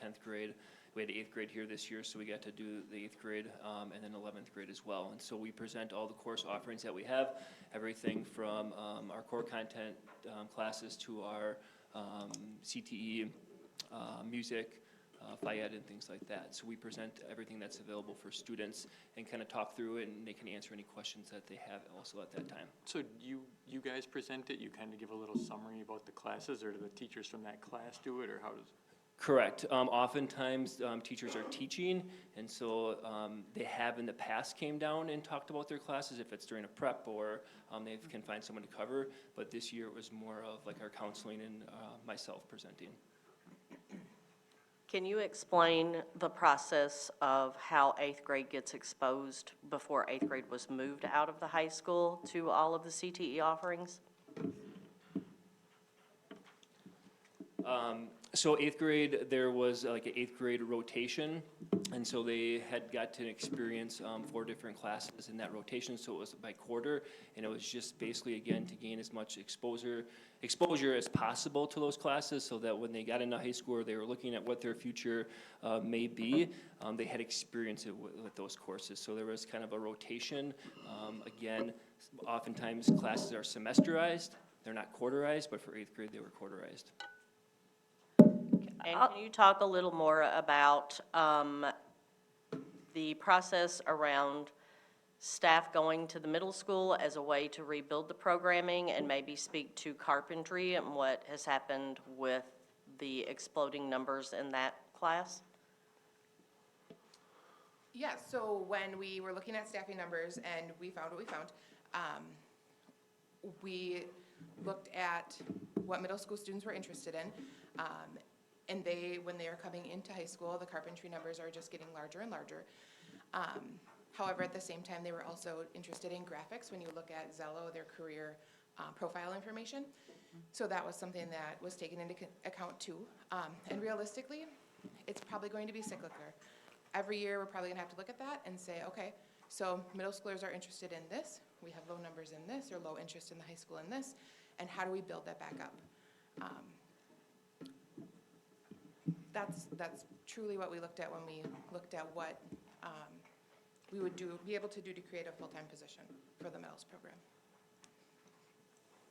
10th grade, we had 8th grade here this year, so we got to do the 8th grade and then 11th grade as well. And so we present all the course offerings that we have, everything from our core content classes to our CTE, music, Phi-Ed and things like that. So we present everything that's available for students and kind of talk through it, and they can answer any questions that they have also at that time. So you guys present it, you kind of give a little summary about the classes, or do the teachers from that class do it, or how does? Correct. Oftentimes, teachers are teaching, and so they have in the past came down and talked about their classes if it's during a prep or they can find someone to cover. But this year it was more of like our counseling and myself presenting. Can you explain the process of how 8th grade gets exposed before 8th grade was moved out of the high school to all of the CTE offerings? So 8th grade, there was like an 8th grade rotation, and so they had got to experience 4 different classes in that rotation, so it was by quarter, and it was just basically, again, to gain as much exposure as possible to those classes, so that when they got into high school or they were looking at what their future may be, they had experience it with those courses. So there was kind of a rotation. Again, oftentimes classes are semesterized, they're not quarterized, but for 8th grade, they were quarterized. And can you talk a little more about the process around staff going to the middle school as a way to rebuild the programming, and maybe speak to carpentry and what has happened with the exploding numbers in that class? Yeah, so when we were looking at staffing numbers and we found what we found, we looked at what middle school students were interested in. And when they are coming into high school, the carpentry numbers are just getting larger and larger. However, at the same time, they were also interested in graphics. When you look at Zello, their career profile information. So that was something that was taken into account too. And realistically, it's probably going to be cyclical. Every year, we're probably gonna have to look at that and say, okay, so middle schoolers are interested in this. We have low numbers in this, or low interest in the high school in this. And how do we build that back up? That's truly what we looked at when we looked at what we would be able to do to create a full-time position for the metals program.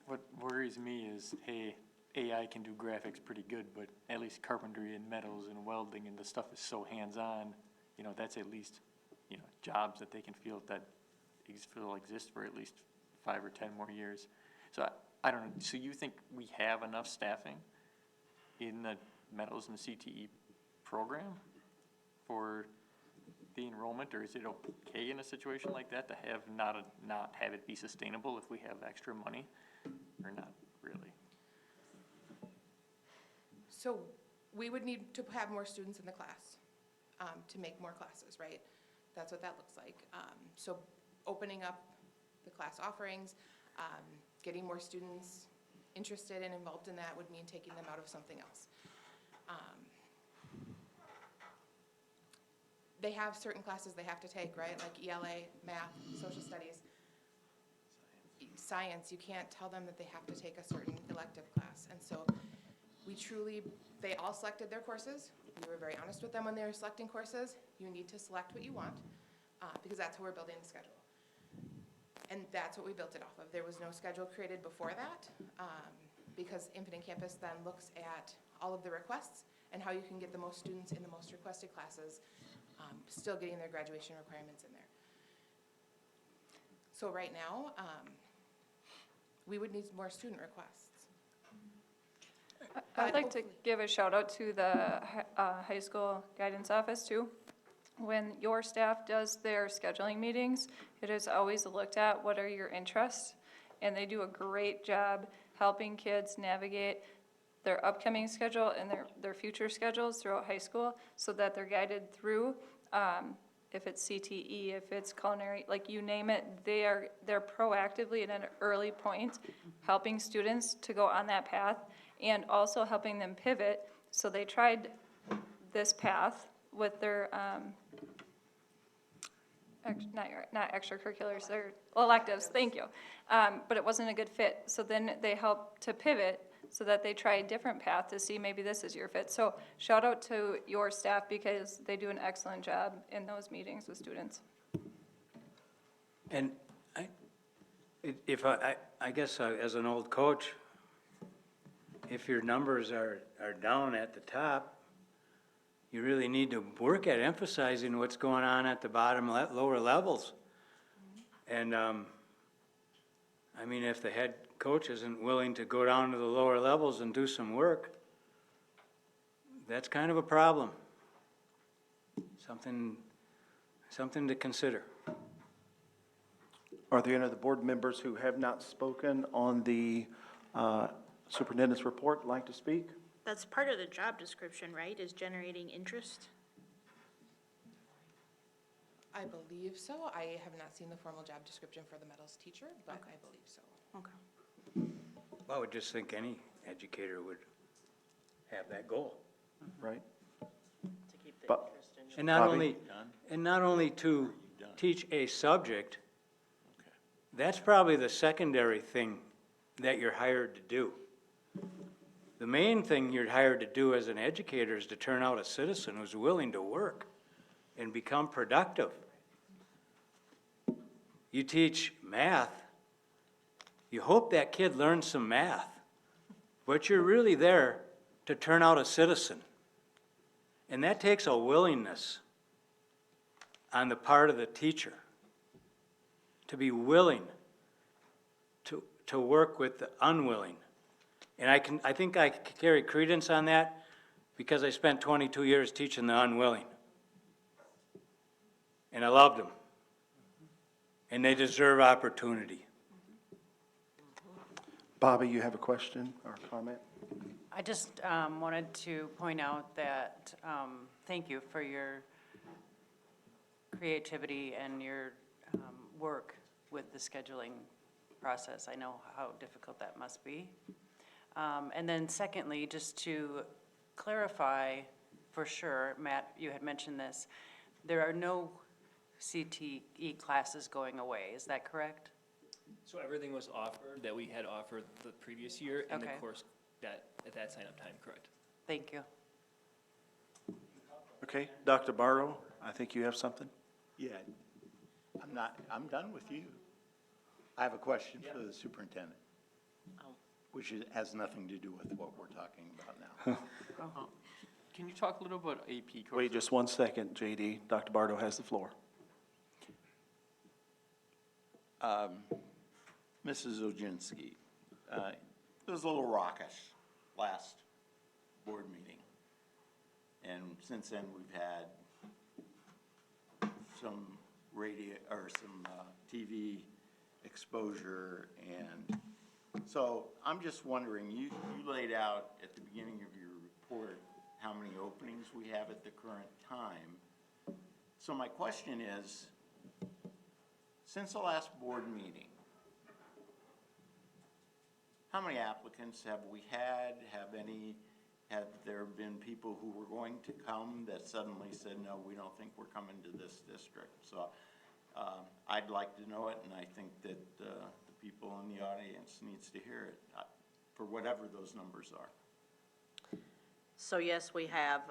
What worries me is, hey, AI can do graphics pretty good, but at least carpentry and metals and welding and the stuff is so hands-on, you know, that's at least, you know, jobs that they can feel that will exist for at least 5 or 10 more years. So I don't know, so you think we have enough staffing in the metals and CTE program for the enrollment, or is it okay in a situation like that to have not have it be sustainable if we have extra money, or not really? So we would need to have more students in the class to make more classes, right? That's what that looks like. So opening up the class offerings, getting more students interested and involved in that would mean taking them out of something else. They have certain classes they have to take, right? Like ELA, math, social studies, science. You can't tell them that they have to take a certain elective class. And so they all selected their courses. We were very honest with them when they were selecting courses. You need to select what you want because that's how we're building the schedule. And that's what we built it off of. There was no schedule created before that because Infinite Campus then looks at all of the requests and how you can get the most students in the most requested classes, still getting their graduation requirements in there. So right now, we would need more student requests. I'd like to give a shout out to the high school guidance office too. When your staff does their scheduling meetings, it is always looked at what are your interests, and they do a great job helping kids navigate their upcoming schedule and their future schedules throughout high school so that they're guided through. If it's CTE, if it's culinary, like you name it, they're proactively at an early point helping students to go on that path and also helping them pivot. So they tried this path with their, not extracurriculars, they're electives, thank you. But it wasn't a good fit. So then they helped to pivot so that they try a different path to see maybe this is your fit. So shout out to your staff because they do an excellent job in those meetings with students. And I guess as an old coach, if your numbers are down at the top, you really need to work at emphasizing what's going on at the bottom, lower levels. And, I mean, if the head coach isn't willing to go down to the lower levels and do some work, that's kind of a problem. Something to consider. Are there any of the board members who have not spoken on the superintendent's report like to speak? That's part of the job description, right, is generating interest? I believe so. I have not seen the formal job description for the metals teacher, but I believe so. Okay. Well, I would just think any educator would have that goal. Right? To keep the But- interest in. And not only to teach a subject, that's probably the secondary thing that you're hired to do. The main thing you're hired to do as an educator is to turn out a citizen who's willing to work and become productive. You teach math, you hope that kid learns some math, but you're really there to turn out a citizen. And that takes a willingness on the part of the teacher to be willing to work with the unwilling. And I think I carry credence on that because I spent 22 years teaching the unwilling. And I loved them. And they deserve opportunity. Bobby, you have a question or a comment? I just wanted to point out that, thank you for your creativity and your work with the scheduling process. I know how difficult that must be. And then secondly, just to clarify for sure, Matt, you had mentioned this, there are no CTE classes going away, is that correct? So everything was offered that we had offered the previous year and the Okay. course that, at that sign-up time, correct? Thank you. Okay, Dr. Barrow, I think you have something? Yeah, I'm done with you. I have a question for the superintendent, which has nothing to do with what we're talking about now. Can you talk a little about AP courses? Wait just 1 second, JD. Dr. Bardo has the floor. Mrs. Oginski, it was a little raucous last board meeting. And since then, we've had some radio, or some TV exposure. And so I'm just wondering, you laid out at the beginning of your report how many openings we have at the current time. So my question is, since the last board meeting, how many applicants have we had? Have there been people who were going to come that suddenly said, no, we don't think we're coming to this district? So I'd like to know it, and I think that the people in the audience needs to hear it, for whatever those numbers are. So yes, we have.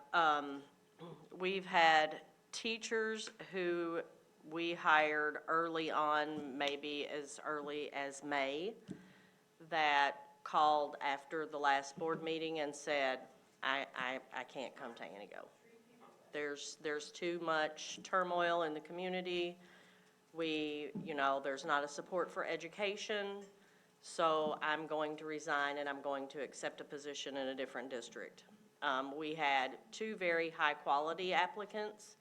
We've had teachers who we hired early on, maybe as early as May, that called after the last board meeting and said, I can't come to Antigo. There's too much turmoil in the community. There's not a support for education. So I'm going to resign and I'm going to accept a position in a different district. We had 2 very high-quality applicants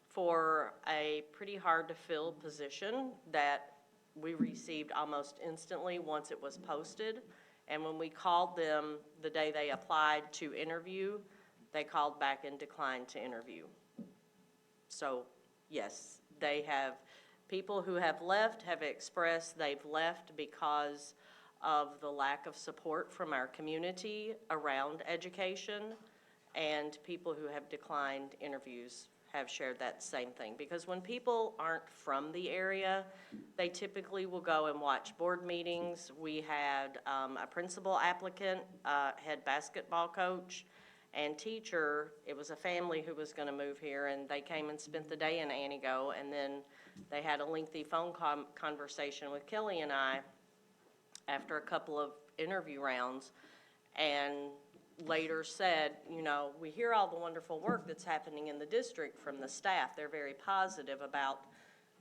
for a pretty hard-to-fill position that we received almost instantly once it was posted. And when we called them the day they applied to interview, they called back and declined to interview. So, yes, they have, people who have left have expressed they've left because of the lack of support from our community around education, and people who have declined interviews have shared that same thing. Because when people aren't from the area, they typically will go and watch board meetings. We had a principal applicant, head basketball coach, and teacher. It was a family who was going to move here, and they came and spent the day in Antigo, and then they had a lengthy phone conversation with Kelly and I after a couple of interview rounds, and later said, you know, we hear all the wonderful work that's happening in the district from the staff. They're very positive about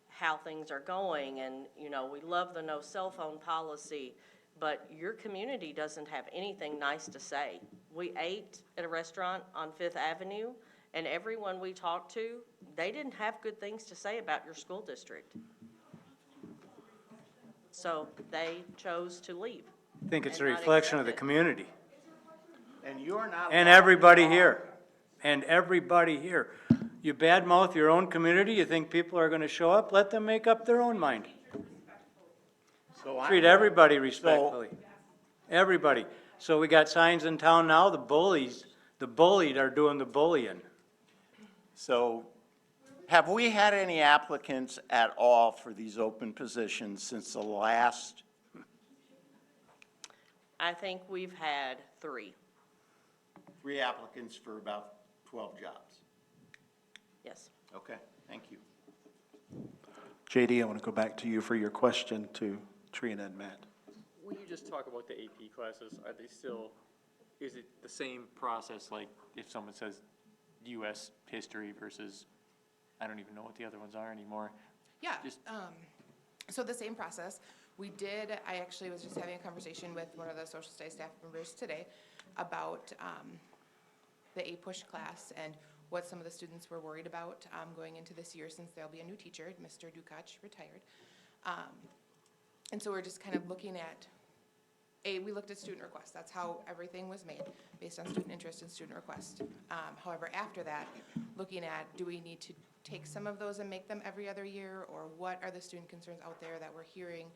how things are going, and, you know, we love the no cell phone policy, but your community doesn't have anything nice to say. We ate at a restaurant on Fifth Avenue, and everyone we talked to, they didn't have good things to say about your school district. So they chose to leave. I think it's a and not reflection of accept the it. community. And you are not. And everybody here. And everybody here. You badmouth your own community, you think people are gonna show up? Let them make up their own mind. So I'm Treat going- everybody respectfully. Everybody. So we got signs in town now, the bullied are doing the bullying. So have we had any applicants at all for these open positions since the last? I think we've had 3, 3 applicants for about 12 jobs. yes. Okay, thank you. JD, I want to go back to you for your question to Trina and Matt. When you just talk about the AP classes, are they still, is it the same process, like if someone says US history versus, I don't even know what the other ones are anymore? Yeah, Just- so the same process. I actually was just having a conversation with one of the social studies staff members today about the A-Push class and what some of the students were worried about going into this year, since there'll be a new teacher, Mr. Dukach, retired. And so we're just kind of looking at, we looked at student requests. That's how everything was made, based on student interest and student request. However, after that, looking at, do we need to take some of those and make them every other year, or what are the student concerns out there that we're hearing,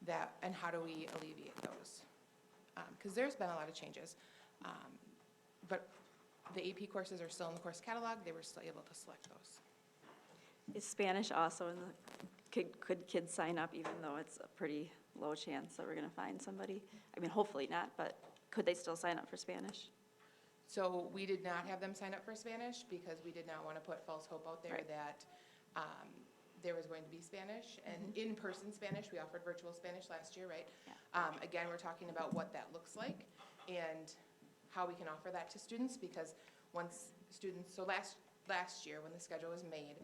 that, and how do we alleviate those? Because there's been a lot of changes. But the AP courses are still in the course catalog. They were still able to select those. Is Spanish also in the, could kids sign up even though it's a pretty low chance that we're gonna find somebody? I mean, hopefully not, but could they still sign up for Spanish? So we did not have them sign up for Spanish because we did not want to put false hope out there Right. that there was going to be Spanish. And in-person Spanish, we offered virtual Spanish last year, right? Yeah. Again, we're talking about what that looks like and how we can offer that to students, because once students, so last year when the schedule was made,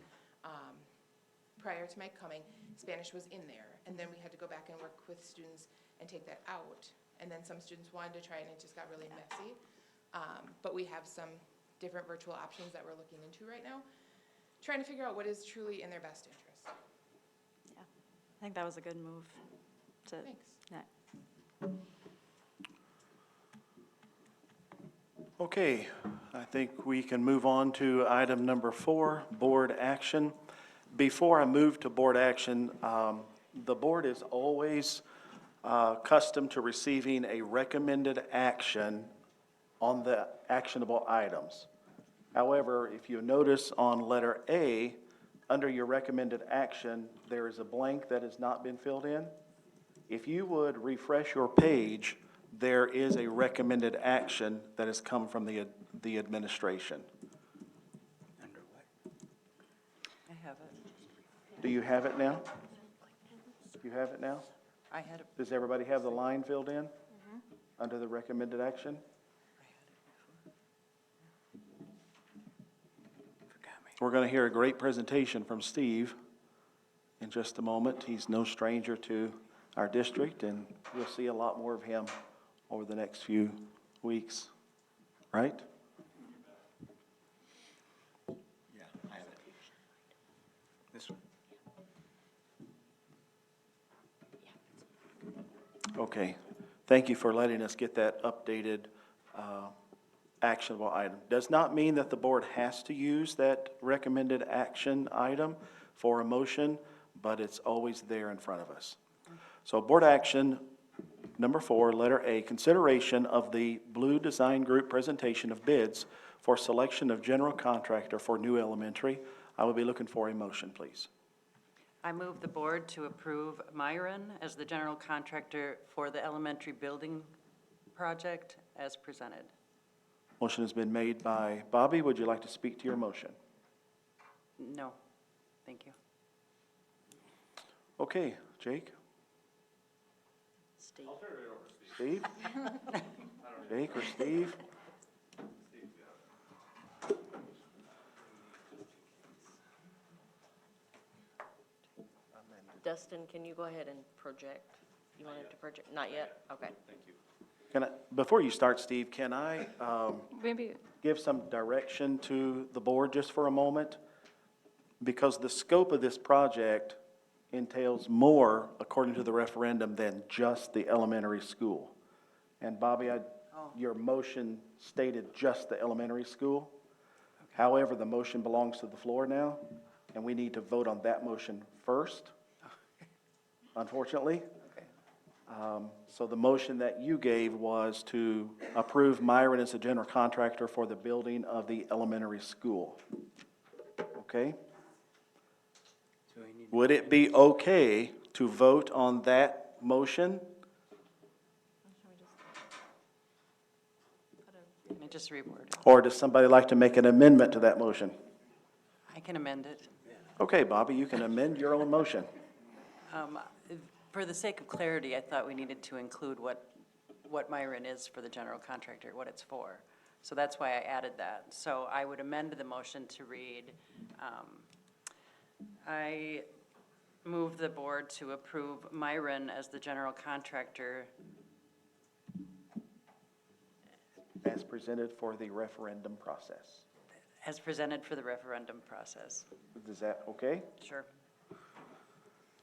prior to my coming, Spanish was in there. And then we had to go back and work with students and take that out. And then some students wanted to try it and it just got really messy. But we have some different virtual options that we're looking into right now, trying to figure out what is truly in their best interest. Yeah, I think that was a good move to. Thanks. Yeah. Okay, I think we can move on to item number 4, board action. Before I move to board action, the board is always accustomed to receiving a recommended action on the actionable items. However, if you notice on letter A, under your recommended action, there is a blank that has not been filled in. If you would refresh your page, there is a recommended action that has come from the administration. Under what? I have it. Do you have it now? You have it now? I had it. Does everybody have the line filled in? Under the recommended action? We're going to hear a great presentation from Steve in just a moment. He's no stranger to our district, and you'll see a lot more of him over the next few weeks, right? Yeah, I have it. This one. Okay, thank you for letting us get that updated actionable item. Does not mean that the board has to use that recommended action item for a motion, but it's always there in front of us. So board action number 4, letter A, consideration of the Blue Design Group presentation of bids for selection of general contractor for new elementary. I will be looking for a motion, please. I move the board to approve Myron as the general contractor for the elementary building project as presented. Motion has been made by Bobby. Would you like to speak to your motion? No, thank you. Okay, Jake? Steve. Steve? Jake or Steve? Dustin, can you go ahead and project? You wanted to project? Not yet? Okay. Thank you. Can I, before you start, Steve, can I Maybe, give some direction to the board just for a moment? Because the scope of this project entails more, according to the referendum, than just the elementary school. And Bobby, your motion stated just the elementary school. However, the motion belongs to the floor now, and we need to vote on that motion first, unfortunately. So the motion that you gave was to approve Myron as a general contractor for the building of the elementary school. Okay? Would it be okay to vote on that motion? Can I just reword it? Or does somebody like to make an amendment to that motion? I can amend it. Okay, Bobby, you can amend your own motion. For the sake of clarity, I thought we needed to include what Myron is for the general contractor, what it's for. So that's why I added that. So I would amend the motion to read, I move the board to approve Myron as the general contractor As presented for the referendum process. as presented for the referendum process. Is that okay? Sure.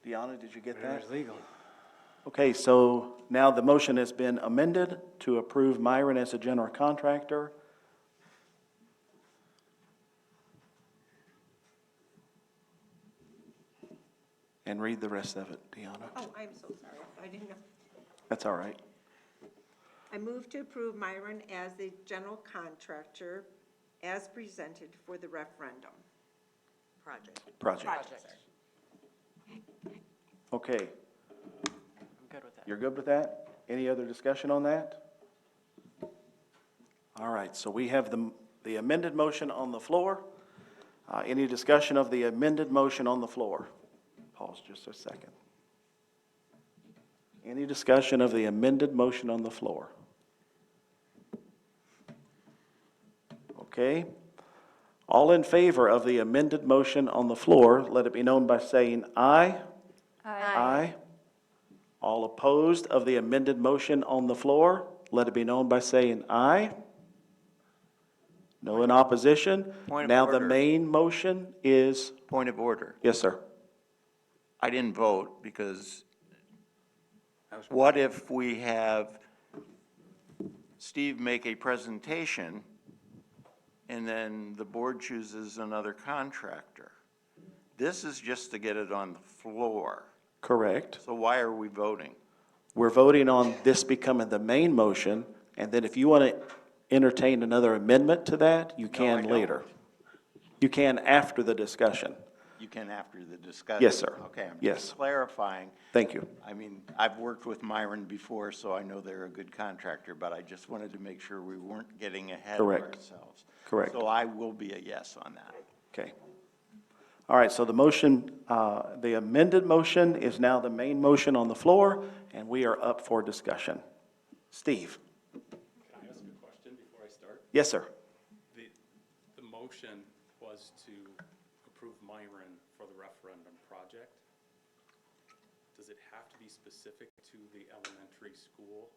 Deanna, did you get that? There's legal. Okay, so now the motion has been amended to approve Myron as a general contractor. And read the rest of it, Deanna. Oh, I'm so sorry. I didn't know. That's all right. I move to approve Myron as the general contractor as presented for the referendum. Project. Okay, I'm good with that. you're good with that? Any other discussion on that? All right, so we have the amended motion on the floor. Any discussion of the amended motion on the floor? Pause just a second. Any discussion of the amended motion on the floor? Okay. All in favor of the amended motion on the floor, let it be known by saying aye. Aye. All opposed of the amended motion on the floor, let it be known by saying aye. No in opposition. Point of Now the order. main motion is, Point of order. yes, sir. I didn't vote because what if we have Steve make a presentation and then the board chooses another contractor? This is just to get it on the floor. Correct. So why are we voting? We're voting on this becoming the main motion, and then if you want to entertain another amendment to that, you I can don't. later. You can after the discussion. You can after the discussion? Yes, sir. Okay, I'm Yes. just clarifying. Thank you. I mean, I've worked with Myron before, so I know they're a good contractor, but I just wanted to make sure we weren't getting ahead of Correct. ourselves. Correct. So I will be a yes on that. Okay. All right, so the motion, the amended motion is now the main motion on the floor, and we are up for discussion. Steve? Can I ask a question before I start? Yes, sir. The motion was to approve Myron for the referendum project. Does it have to be specific to the elementary school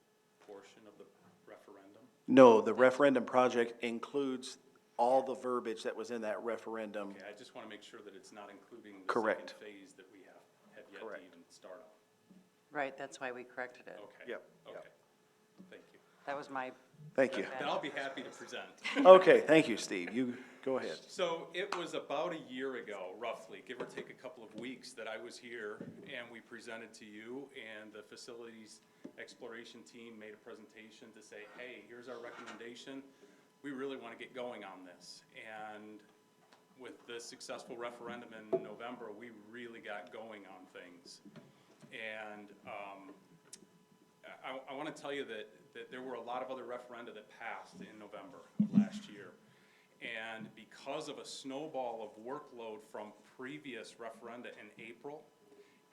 portion of the referendum? No, the referendum project includes all the verbiage that was in that referendum. Okay, I just want to make sure that it's not including the Correct. second phase that we have yet to Correct. even start on. Right, that's why we corrected it. Okay. Yep. Okay, thank you. That was my. Thank you. Then I'll be happy to present. Okay, thank you, Steve. You go ahead. So it was about a year ago, roughly, give or take a couple of weeks, that I was here and we presented to you, and the facilities exploration team made a presentation to say, hey, here's our recommendation. We really want to get going on this. And with the successful referendum in November, we really got going on things. And I want to tell you that there were a lot of other referenda that passed in November of last year. And because of a snowball of workload from previous referenda in April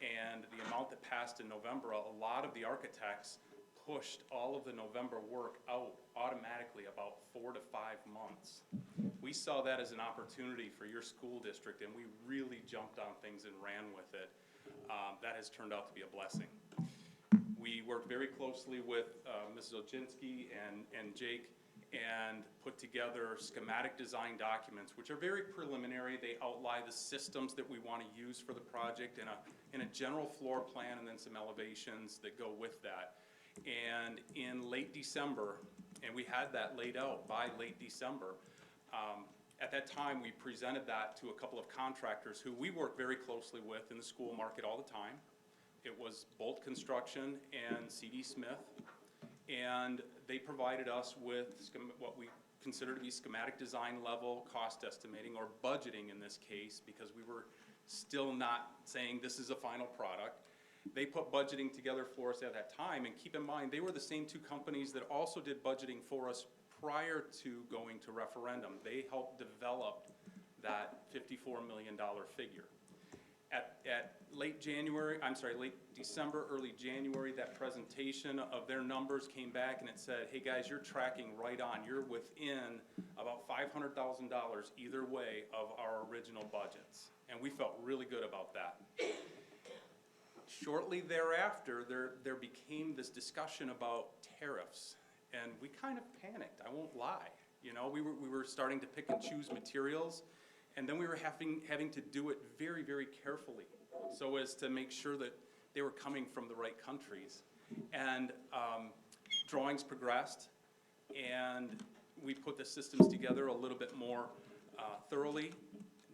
and the amount that passed in November, a lot of the architects pushed all of the November work out automatically about 4 to 5 months. We saw that as an opportunity for your school district, and we really jumped on things and ran with it. That has turned out to be a blessing. We worked very closely with Mrs. Oginski and Jake and put together schematic design documents, which are very preliminary. They outline the systems that we want to use for the project in a general floor plan and then some elevations that go with that. And in late December, and we had that laid out by late December, at that time we presented that to a couple of contractors who we work very closely with in the school market all the time. It was Bolt Construction and C.D. Smith, and they provided us with what we consider to be schematic design level cost estimating, or budgeting in this case, because we were still not saying this is a final product. They put budgeting together for us at that time, and keep in mind, they were the same two companies that also did budgeting for us prior to going to referendum. They helped develop that $54 million figure. At late December, early January, that presentation of their numbers came back and it said, hey guys, you're tracking right on. You're within about $500,000 either way of our original budgets. And we felt really good about that. Shortly thereafter, there became this discussion about tariffs, and we kind of panicked, I won't lie. You know, we were starting to pick and choose materials, and then we were having to do it very, very carefully so as to make sure that they were coming from the right countries. And drawings progressed, and we put the systems together a little bit more thoroughly,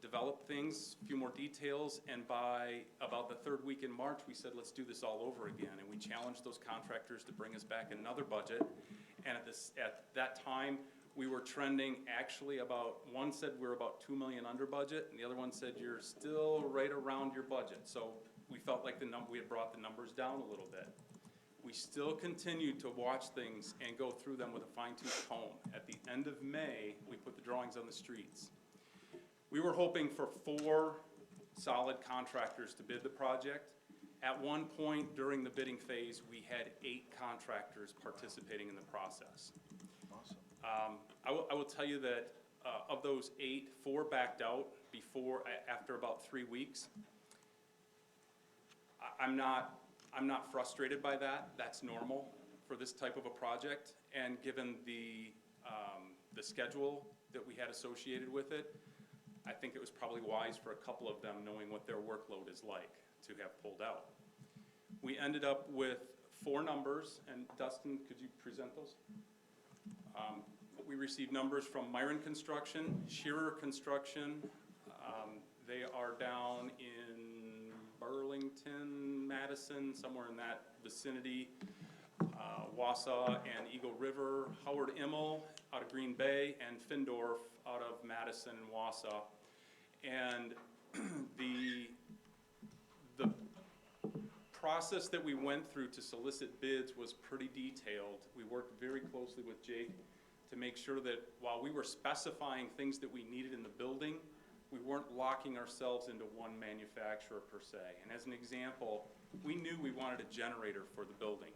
developed things, a few more details, and by about the third week in March, we said, let's do this all over again. And we challenged those contractors to bring us back another budget. And at that time, we were trending actually about, one said we're about $2 million under budget, and the other one said you're still right around your budget. So we felt like we had brought the numbers down a little bit. We still continued to watch things and go through them with a fine-tooth comb. At the end of May, we put the drawings on the streets. We were hoping for 4 solid contractors to bid the project. At one point during the bidding phase, we had 8 contractors participating in the process. Awesome. I will tell you that of those 8, 4 backed out after about 3 weeks. I'm not frustrated by that. That's normal for this type of a project, and given the schedule that we had associated with it, I think it was probably wise for a couple of them, knowing what their workload is like, to have pulled out. We ended up with 4 numbers, and Dustin, could you present those? We received numbers from Myron Construction, Shearer Construction. They are down in Burlington, Madison, somewhere in that vicinity. Wausau and Eagle River, Howard Immel out of Green Bay, and Findorf out of Madison and Wausau. And the process that we went through to solicit bids was pretty detailed. We worked very closely with Jake to make sure that while we were specifying things that we needed in the building, we weren't locking ourselves into one manufacturer per se. And as an example, we knew we wanted a generator for the building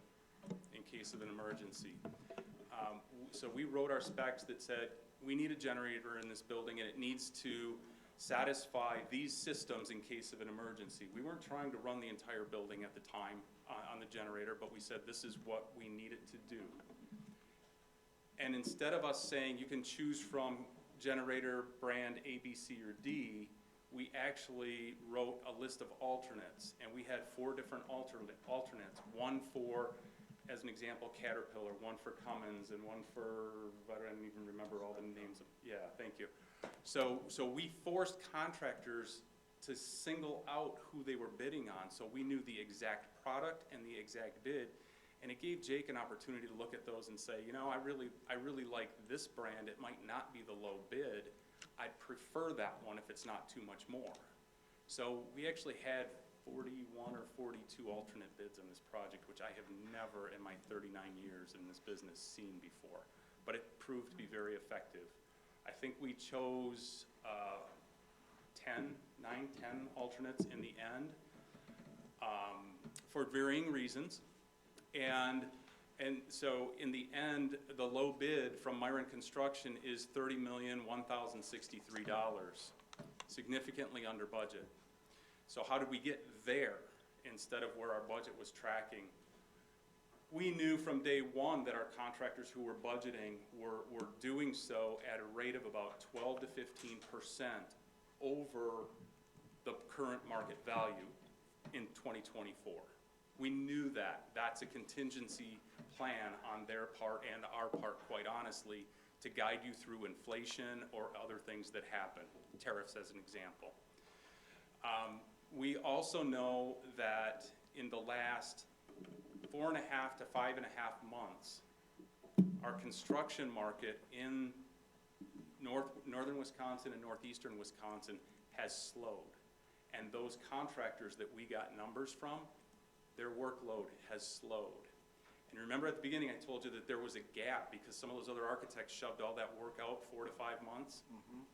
in case of an emergency. So we wrote our specs that said, we need a generator in this building, and it needs to satisfy these systems in case of an emergency. We weren't trying to run the entire building at the time on the generator, but we said this is what we needed to do. And instead of us saying you can choose from generator brand A, B, C, or D, we actually wrote a list of alternates, and we had 4 different alternates. One for, as an example, Caterpillar, one for Cummins, and one for, I don't even remember all the names of, yeah, thank you. So we forced contractors to single out who they were bidding on, so we knew the exact product and the exact bid, and it gave Jake an opportunity to look at those and say, you know, I really like this brand. It might not be the low bid. I'd prefer that one if it's not too much more. So we actually had 41 or 42 alternate bids on this project, which I have never in my 39 years in this business seen before, but it proved to be very effective. I think we chose 10 alternates in the end for varying reasons. And so in the end, the low bid from Myron Construction is $30,001,063, significantly under budget. So how did we get there instead of where our budget was tracking? We knew from day one that our contractors who were budgeting were doing so at a rate of about 12 to 15% over the current market value in 2024. We knew that. That's a contingency plan on their part and our part, quite honestly, to guide you through inflation or other things that happen, tariffs as an example. We also know that in the last 4.5 to 5.5 months, our construction market in northern Wisconsin and northeastern Wisconsin has slowed. And those contractors that we got numbers from, their workload has slowed. And remember at the beginning I told you that there was a gap because some of those other architects shoved all that work out 4 to 5 months.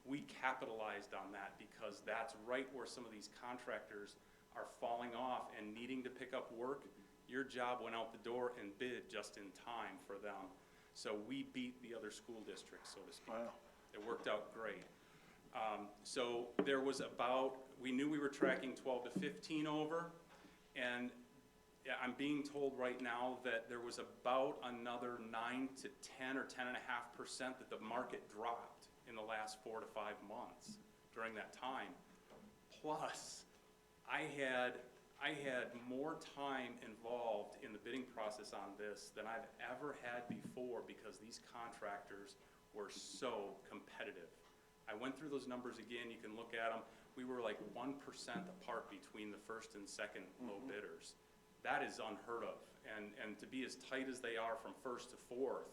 We capitalized on that because that's right where some of these contractors are falling off and needing to pick up work. Your job went out the door and bid just in time for them. So we beat the other school districts, so to speak. Wow. It worked out great. So there was we knew we were tracking 12 to 15 over, and I'm being told right now that there was about another 9 to 10 or 10.5% that the market dropped in the last 4 to 5 months during that time. Plus, I had more time involved in the bidding process on this than I've ever had before because these contractors were so competitive. I went through those numbers again. You can look at them. We were like 1% apart between the first and second low bidders. That is unheard of, and to be as tight as they are from first to fourth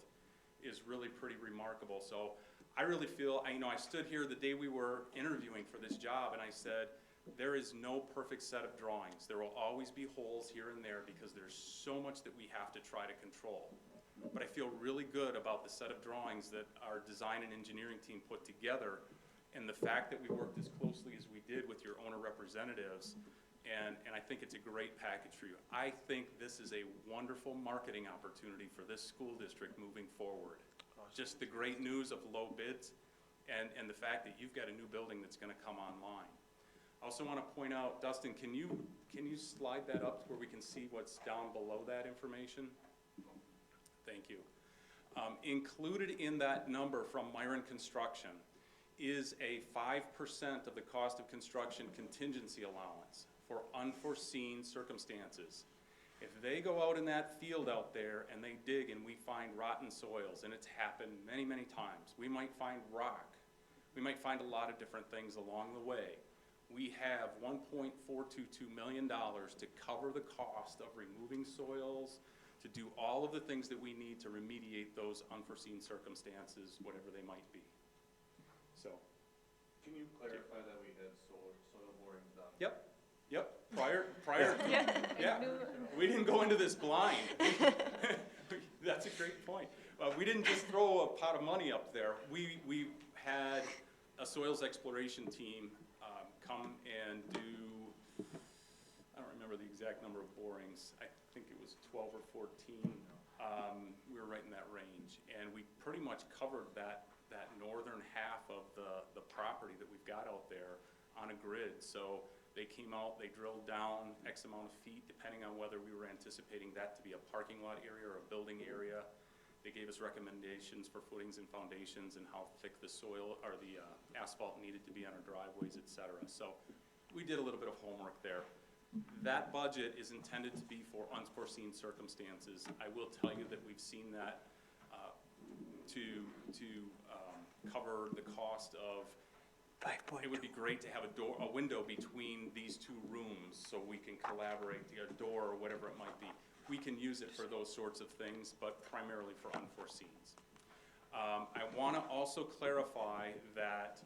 is really pretty remarkable. So I really feel, I stood here the day we were interviewing for this job and I said, there is no perfect set of drawings. There will always be holes here and there because there's so much that we have to try to control. But I feel really good about the set of drawings that our design and engineering team put together and the fact that we worked as closely as we did with your owner representatives. And I think it's a great package for you. I think this is a wonderful marketing opportunity for this school district moving forward. Just the great news of low bids and the fact that you've got a new building that's going to come online. I also want to point out, Dustin, can you slide that up where we can see what's down below that information? Thank you. Included in that number from Myron Construction is a 5% of the cost of construction contingency allowance for unforeseen circumstances. If they go out in that field out there and they dig and we find rotten soils, and it's happened many, many times, we might find rock, we might find a lot of different things along the way. We have $1.422 million to cover the cost of removing soils, to do all of the things that we need to remediate those unforeseen circumstances, whatever they might be. So. Can you clarify that we had soil borings done? Yep. Prior. Yeah. We didn't go into this blind. That's a great point. We didn't just throw a pot of money up there. We had a soils exploration team come and do, I don't remember the exact number of borings. I think it was 12 or 14. We were right in that range. And we pretty much covered that northern half of the property that we've got out there on a grid. So they came out, they drilled down X amount of feet, depending on whether we were anticipating that to be a parking lot area or a building area. They gave us recommendations for footings and foundations and how thick the soil or the asphalt needed to be on our driveways, et cetera. So we did a little bit of homework there. That budget is intended to be for unforeseen circumstances. I will tell you that we've seen that to cover the cost of, it would be great to have a window between these two rooms so we can collaborate, a door or whatever it might be. We can use it for those sorts of things, but primarily for unforeseens. I want to also clarify that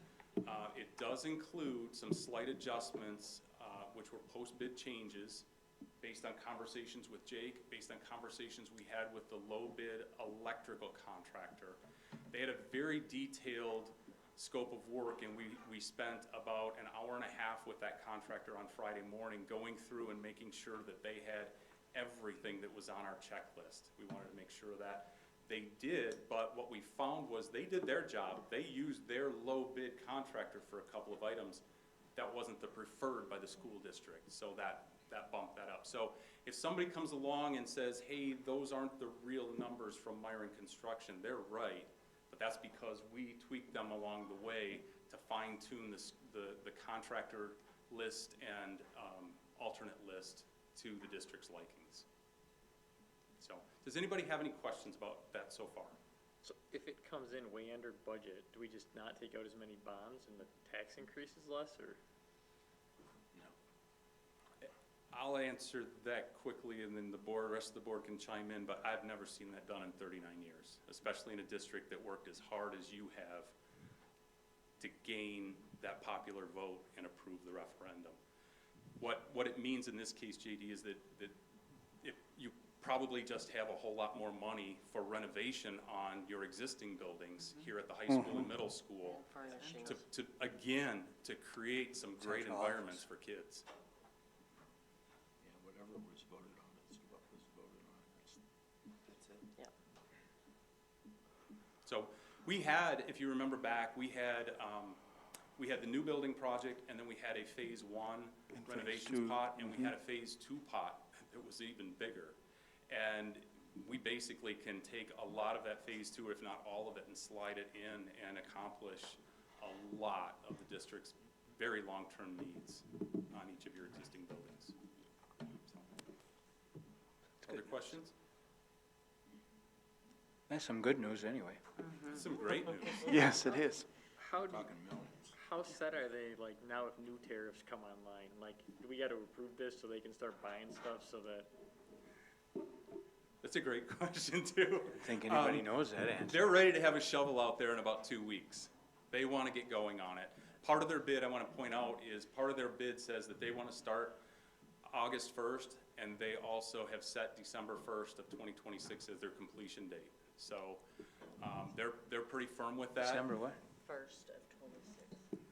it does include some slight adjustments, which were post-bid changes based on conversations with Jake, based on conversations we had with the low-bid electrical contractor. They had a very detailed scope of work, and we spent about an hour and a half with that contractor on Friday morning going through and making sure that they had everything that was on our checklist. We wanted to make sure that they did, but what we found was they did their job. They used their low-bid contractor for a couple of items. That wasn't the preferred by the school district, so that bumped that up. So if somebody comes along and says, hey, those aren't the real numbers from Myron Construction, they're right, but that's because we tweaked them along the way to fine-tune the contractor list and alternate list to the district's likings. So, does anybody have any questions about that so far? So if it comes in way under budget, do we just not take out as many bonds and the tax increase is less, or? I'll answer that quickly, and then the rest of the board can chime in, but I've never seen that done in 39 years, especially in a district that worked as hard as you have to gain that popular vote and approve the referendum. What it means in this case, JD, is that if you probably just have a whole lot more money for renovation on your existing buildings here at the high school and middle school to create some great environments for kids. Whatever was voted on is what was voted on. That's it. Yeah. So we had, if you remember back, we had the new building project, and then we had a phase 1 renovations pot, and we had a phase 2 pot that was even bigger. And we basically can take a lot of that phase 2, if not all of it, and slide it in and accomplish a lot of the district's very long-term needs on each of your existing buildings. Other questions? That's some good news anyway. Some great news. Yes, it is. How set are they, like, now if new tariffs come online? Like, do we gotta approve this so they can start buying stuff so that? That's a great question, too. I think anybody knows that answer. They're ready to have a shovel out there in about 2 weeks. They want to get going on it. Part of their bid, I want to point out, is part of their bid says that they want to start August 1st, and they also have set December 1st of 2026 as their completion date. So they're pretty firm with that. December what? 1st of 26.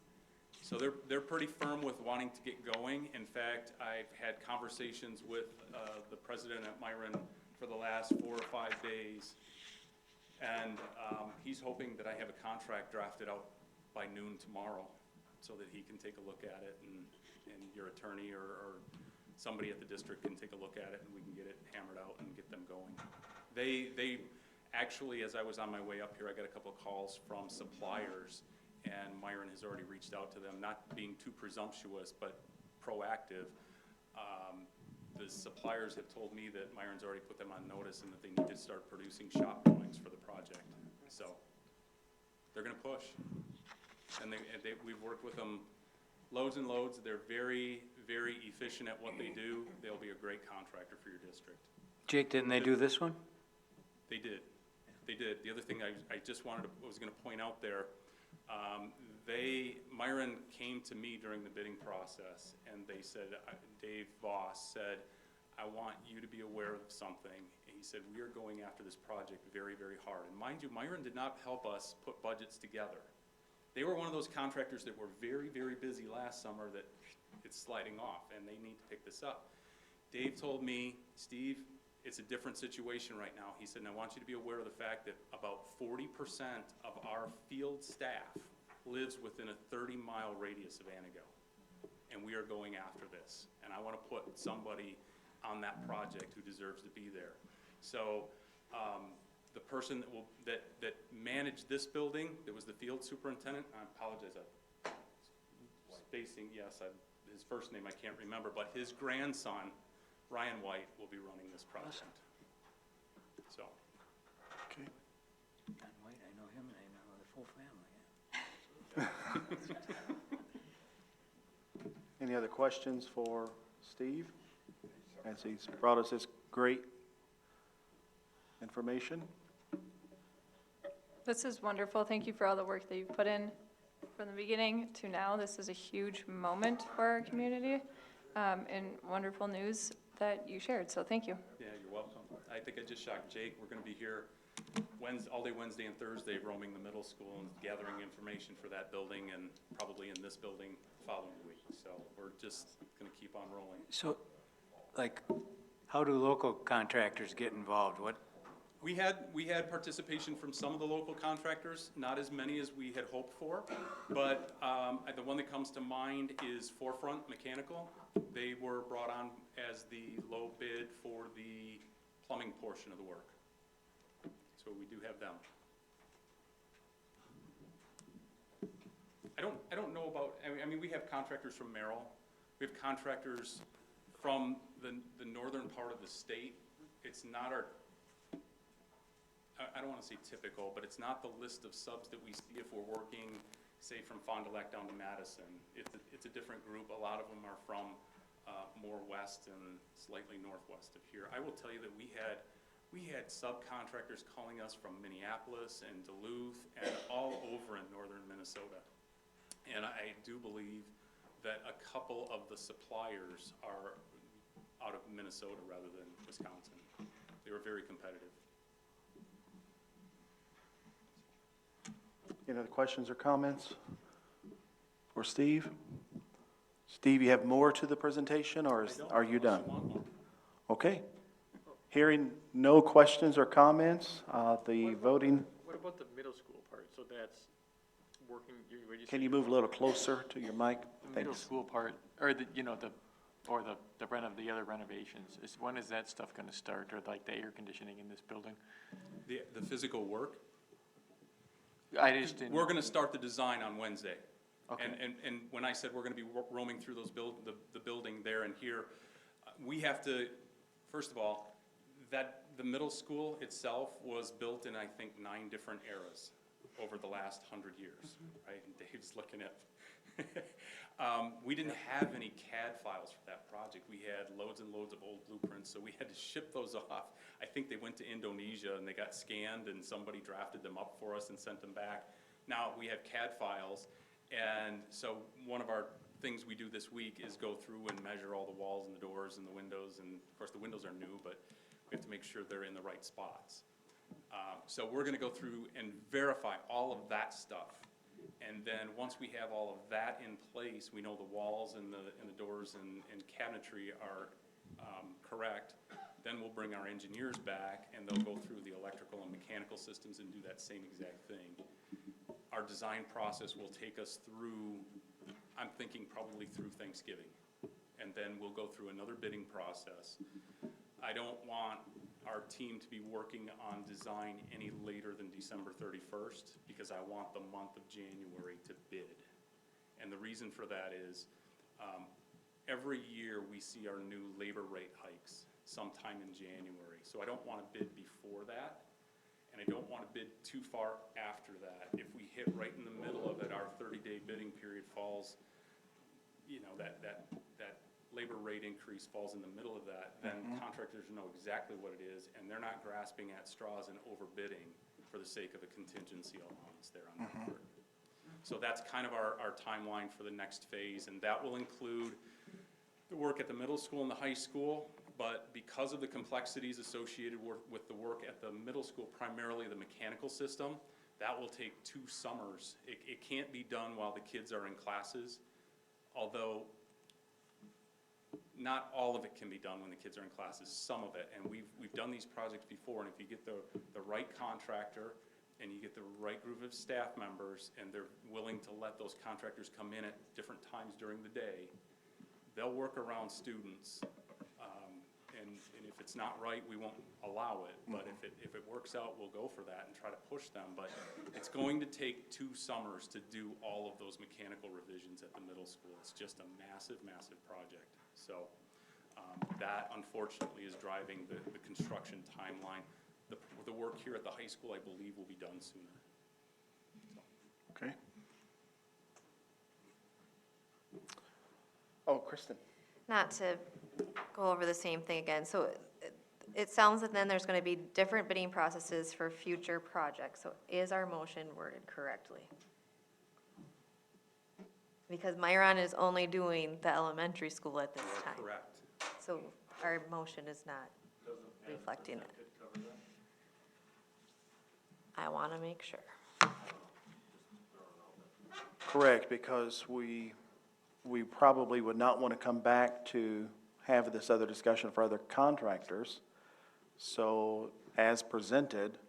So they're pretty firm with wanting to get going. In fact, I've had conversations with the president at Myron for the last 4 or 5 days, and he's hoping that I have a contract drafted out by noon tomorrow so that he can take a look at it, and your attorney or somebody at the district can take a look at it, and we can get it hammered out and get them going. They actually, as I was on my way up here, I got a couple of calls from suppliers, and Myron has already reached out to them, not being too presumptuous, but proactive. The suppliers have told me that Myron's already put them on notice and that they need to start producing shop drawings for the project. So they're gonna push. And we've worked with them loads and loads. They're very, very efficient at what they do. They'll be a great contractor for your district. Jake, didn't they do this one? They did. They did. The other thing I just was gonna point out there, Myron came to me during the bidding process, and they said, Dave Voss said, I want you to be aware of something. And he said, we are going after this project very, very hard. And mind you, Myron did not help us put budgets together. They were one of those contractors that were very, very busy last summer that it's sliding off, and they need to pick this up. Dave told me, Steve, it's a different situation right now. He said, and I want you to be aware of the fact that about 40% of our field staff lives within a 30-mile radius of Antigo. And we are going after this. And I want to put somebody on that project who deserves to be there. So the person that managed this building, that was the field superintendent, I apologize, spacing, yes, his first name I can't remember, but his grandson, Ryan White, will be running this project. So. Okay. John White, I know him, and I know the full family. Any other questions for Steve? As he's brought us this great information. This is wonderful. Thank you for all the work that you've put in from the beginning to now. This is a huge moment for our community, and wonderful news that you shared, so thank you. Yeah, you're welcome. I think I just shocked Jake. We're going to be here all day Wednesday and Thursday roaming the middle school and gathering information for that building and probably in this building following week. So we're just going to keep on rolling. So, like, how do local contractors get involved? What? We had participation from some of the local contractors, not as many as we had hoped for, but the one that comes to mind is Forefront Mechanical. They were brought on as the low bid for the plumbing portion of the work. So we do have them. I don't know about, I mean, we have contractors from Merrill. We have contractors from the northern part of the state. It's not our, I don't want to say typical, but it's not the list of subs that we see if we're working, say, from Fond du Lac down to Madison. It's a different group. A lot of them are from more west and slightly northwest of here. I will tell you that we had subcontractors calling us from Minneapolis and Duluth and all over in northern Minnesota. And I do believe that a couple of the suppliers are out of Minnesota rather than Wisconsin. They were very competitive. Any other questions or comments for Steve? Steve, you have more to the presentation, or are you done? Okay. Hearing no questions or comments, the voting. What about the middle school part? So that's working. Can you move a little closer to your mic? The middle school part, or the other renovations. When is that stuff going to start, or like the air conditioning in this building? The physical work? I just didn't. We're going to start the design on Wednesday. Okay. And when I said we're going to be roaming through those the building there and here, we have to, first of all, that the middle school itself was built in, I think, 9 different eras over the last 100 years, right? And Dave's looking at. We didn't have any CAD files for that project. We had loads and loads of old blueprints, so we had to ship those off. I think they went to Indonesia and they got scanned and somebody drafted them up for us and sent them back. Now we have CAD files, and so one of our things we do this week is go through and measure all the walls and the doors and the windows, and of course the windows are new, but we have to make sure they're in the right spots. So we're going to go through and verify all of that stuff. And then once we have all of that in place, we know the walls and the doors and cabinetry are correct, then we'll bring our engineers back and they'll go through the electrical and mechanical systems and do that same exact thing. Our design process will take us through, I'm thinking probably through Thanksgiving. And then we'll go through another bidding process. I don't want our team to be working on design any later than December 31st because I want the month of January to bid. And the reason for that is every year we see our new labor rate hikes sometime in January. So I don't want to bid before that, and I don't want to bid too far after that. If we hit right in the middle of it, our 30-day bidding period falls, you know, that labor rate increase falls in the middle of that, then contractors know exactly what it is, and they're not grasping at straws and overbidding for the sake of a contingency allowance there on that work. So that's kind of our timeline for the next phase, and that will include the work at the middle school and the high school, but because of the complexities associated with the work at the middle school, primarily the mechanical system, that will take 2 summers. It can't be done while the kids are in classes, although not all of it can be done when the kids are in classes, some of it. And we've done these projects before, and if you get the right contractor and you get the right group of staff members, and they're willing to let those contractors come in at different times during the day, they'll work around students. And if it's not right, we won't allow it. But if it works out, we'll go for that and try to push them. But it's going to take 2 summers to do all of those mechanical revisions at the middle school. It's just a massive, massive project. So that unfortunately is driving the construction timeline. The work here at the high school, I believe, will be done sooner. Okay. Oh, Kristen. Not to go over the same thing again, so it sounds that then there's going to be different bidding processes for future projects. So is our motion worded correctly? Because Myron is only doing the elementary school at this time. Correct. So our motion is not reflecting it. I want to make sure. Correct, because we probably would not want to come back to have this other discussion for other contractors. So as presented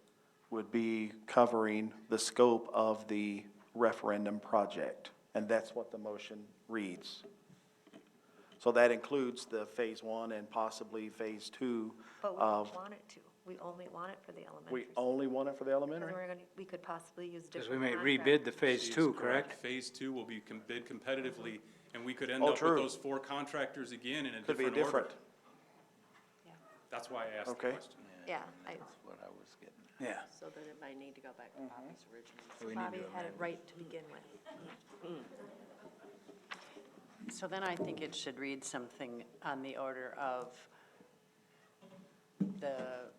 would be covering the scope of the referendum project. And that's what the motion reads. So that includes the phase 1 and possibly phase 2 But we of. don't want it to. We only want it for the elementary. We only want it for the elementary? Because we could possibly use Because different we may contractors. rebid the phase She is 2, correct? Phase 2 will be bid competitively, and we could end Oh, up true. with those 4 contractors again in a Could be different order. different. That's why I asked the Okay. question. Yeah, That's what I was getting at. Yeah. So then it might need to go back to Bobby's original. So we need Bobby to had it amend. right to begin with. So then I think it should read something on the order of the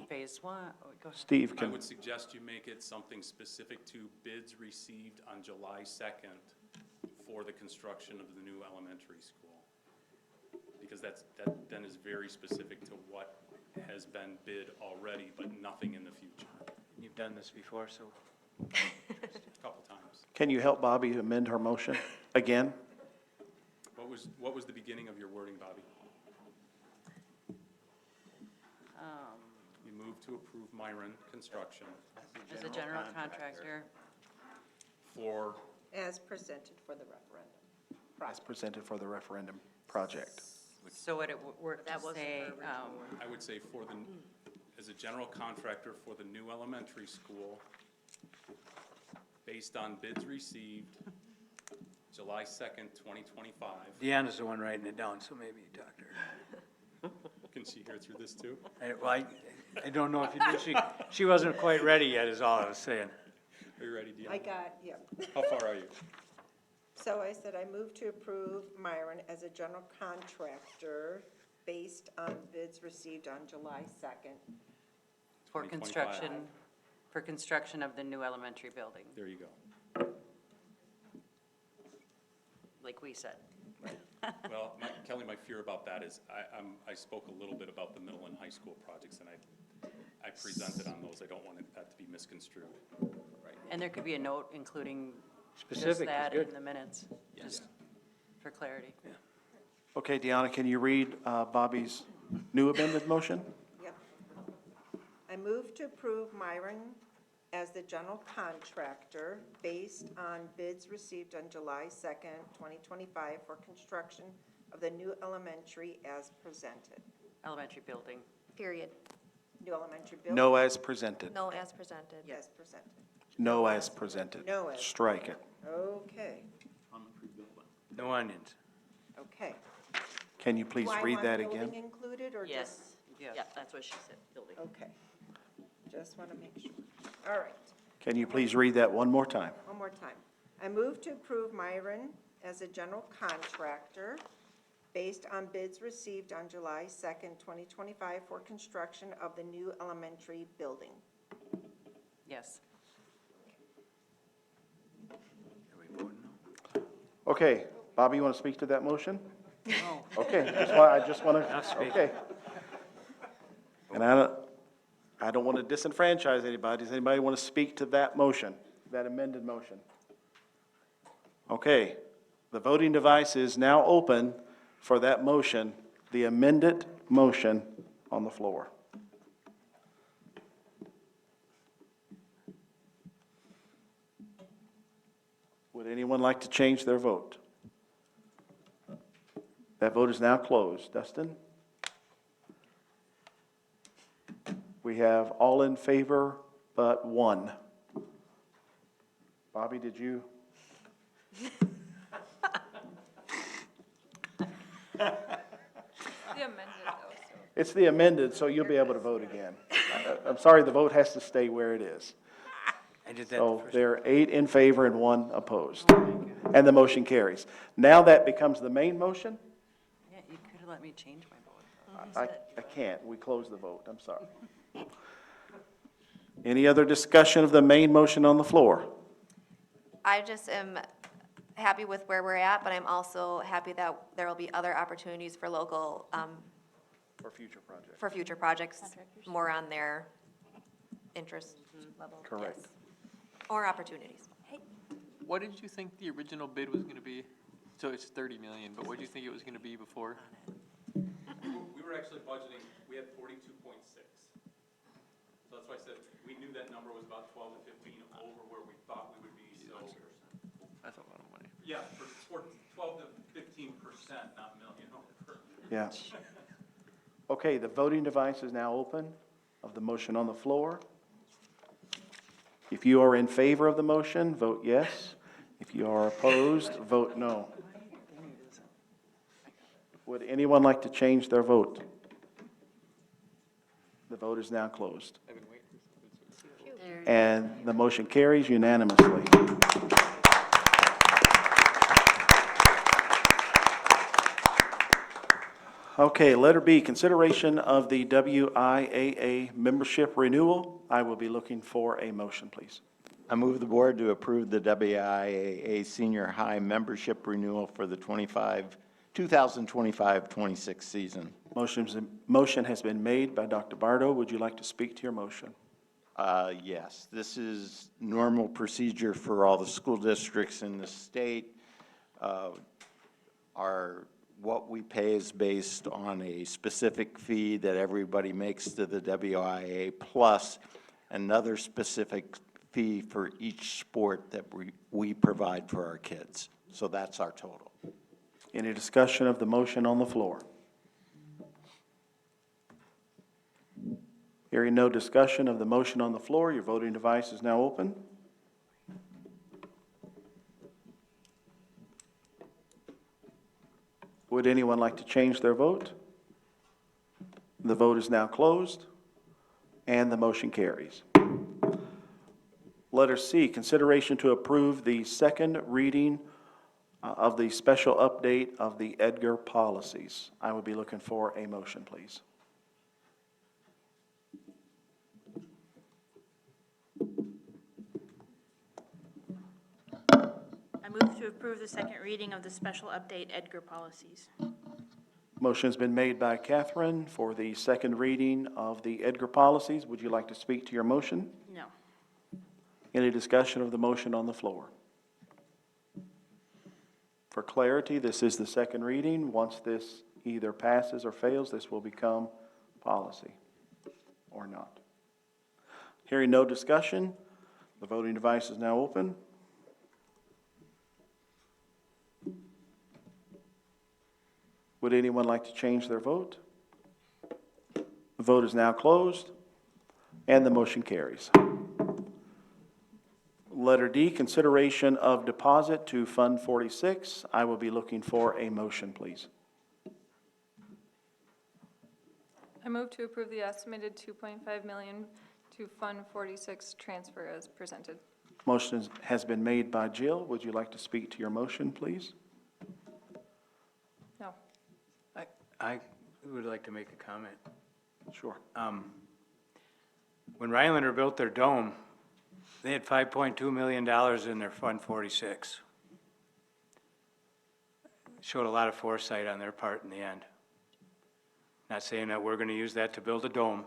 phase 1. Oh, go ahead. Steve I can, would suggest you make it something specific to bids received on July 2nd for the construction of the new elementary school. Because that then is very specific to what has been bid already, but nothing in the future, You've done this before, so a couple times. can you help Bobby amend her motion again? What was the beginning of your wording, Bobby? You moved to approve Myron Construction As a general contractor, for, As presented for the referendum. As presented for the referendum project. so would it work to That wasn't say, her original I would say as a general contractor for the new elementary school, based on bids received July 2nd, 2025. Deanna's the one writing it down, so maybe you talk to her. Can she hear through this too? I don't know if you did. She wasn't quite ready yet, is all I was saying. Are you ready, Deanna? I got, yeah. How far are you? So I said I move to approve Myron as a general contractor based on bids received on July 2nd. for 2025. construction of the new elementary building, There you go. like we said. Well, Kelly, my fear about that is, I spoke a little bit about the middle and high school projects, and I presented on those. I don't want that to be misconstrued. And there could be a note including just Specific is that good. in the minutes, just for clarity. Okay, Deanna, can you read Bobby's new amended motion? Yep. I move to approve Myron as the general contractor based on bids received on July 2nd, 2025 for construction of the new elementary as presented. Elementary building. Period. New elementary building? No as presented. No, as presented. Yes, presented. No as presented. No as. Strike it. Okay, No onions. okay. Can you please Do I read want that building again? included or just? Yes, Yeah. yeah, that's what she said, building. Okay. Just want to make sure. All right. Can you please read that one more time? One more time. I move to approve Myron as a general contractor based on bids received on July 2nd, 2025 for construction of the new elementary building. Yes. Okay, Bobby, you want to speak to that motion? No. Okay, I just want I'll to, speak. okay. And I don't want to disenfranchise anybody. Does anybody want to speak to that motion, that amended motion? Okay, the voting device is now open for that motion, the amended motion on the floor. Would anyone like to change their vote? That vote is now closed. Dustin? We have all in favor but one. Bobby, did you? The amended though, so. It's the amended, so you'll be able to vote again. I'm sorry, the vote has to stay where it is. I did that So the first. there are 8 in favor and 1 opposed. And the motion carries. Now that becomes the main motion? Yeah, you could have let me change my vote. I can't. We closed the vote. I'm sorry. Any other discussion of the main motion on the floor? I just am happy with where we're at, but I'm also happy that there will be other opportunities for local, For future projects. for future projects, more on their interest level. Correct. yes. Or opportunities. What did you think the original bid was gonna be? So it's 30 million, but what did you think it was gonna be before? We were actually budgeting, we had 42.6. So that's why I said, we knew that number was about 12 to 15 over where we thought we would be, so. That's a lot of money. Yeah, for 12 to 15%, not million over. Yeah. Okay, the voting device is now open of the motion on the floor. If you are in favor of the motion, vote yes. If you are opposed, vote no. Would anyone like to change their vote? The vote is now closed. I've been waiting for something. And the motion carries unanimously. Okay, letter B, consideration of the WIAA membership renewal. I will be looking for a motion, please. I move the board to approve the WIAA Senior High membership renewal for the 2025-26 season. Motion has been made by Dr. Bardo. Would you like to speak to your motion? Yes, this is normal procedure for all the school districts in the state. What we pay is based on a specific fee that everybody makes to the WIA, plus another specific fee for each sport that we provide for our kids. So that's our total. Any discussion of the motion on the floor? Hearing no discussion of the motion on the floor, your voting device is now open. Would anyone like to change their vote? The vote is now closed, and the motion carries. Letter C, consideration to approve the second reading of the special update of the Edgar policies. I would be looking for a motion, please. I move to approve the second reading of the special update Edgar policies. Motion's been made by Catherine for the second reading of the Edgar policies. Would you like to speak to your motion? No. Any discussion of the motion on the floor? For clarity, this is the second reading. Once this either passes or fails, this will become policy or not. Hearing no discussion, the voting device is now open. Would anyone like to change their vote? The vote is now closed, and the motion carries. Letter D, consideration of deposit to Fund 46. I will be looking for a motion, please. I move to approve the estimated 2.5 million to Fund 46 transfer as presented. Motion has been made by Jill. Would you like to speak to your motion, please? No. I would like to make a comment. Sure. When Rhinelander built their dome, they had $5.2 million in their Fund 46. Showed a lot of foresight on their part in the end. Not saying that we're going to use that to build a dome.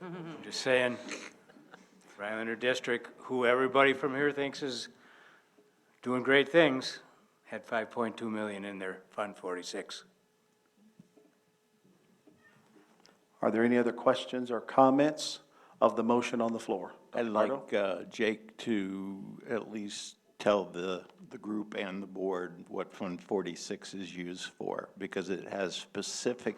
I'm just saying, Rhinelander District, who everybody from here thinks is doing great things, had $5.2 million in their Fund 46. Are there any other questions or comments of the motion on the floor? I'd like Jake to at least tell the group and the board what Fund 46 is used for, because it has specific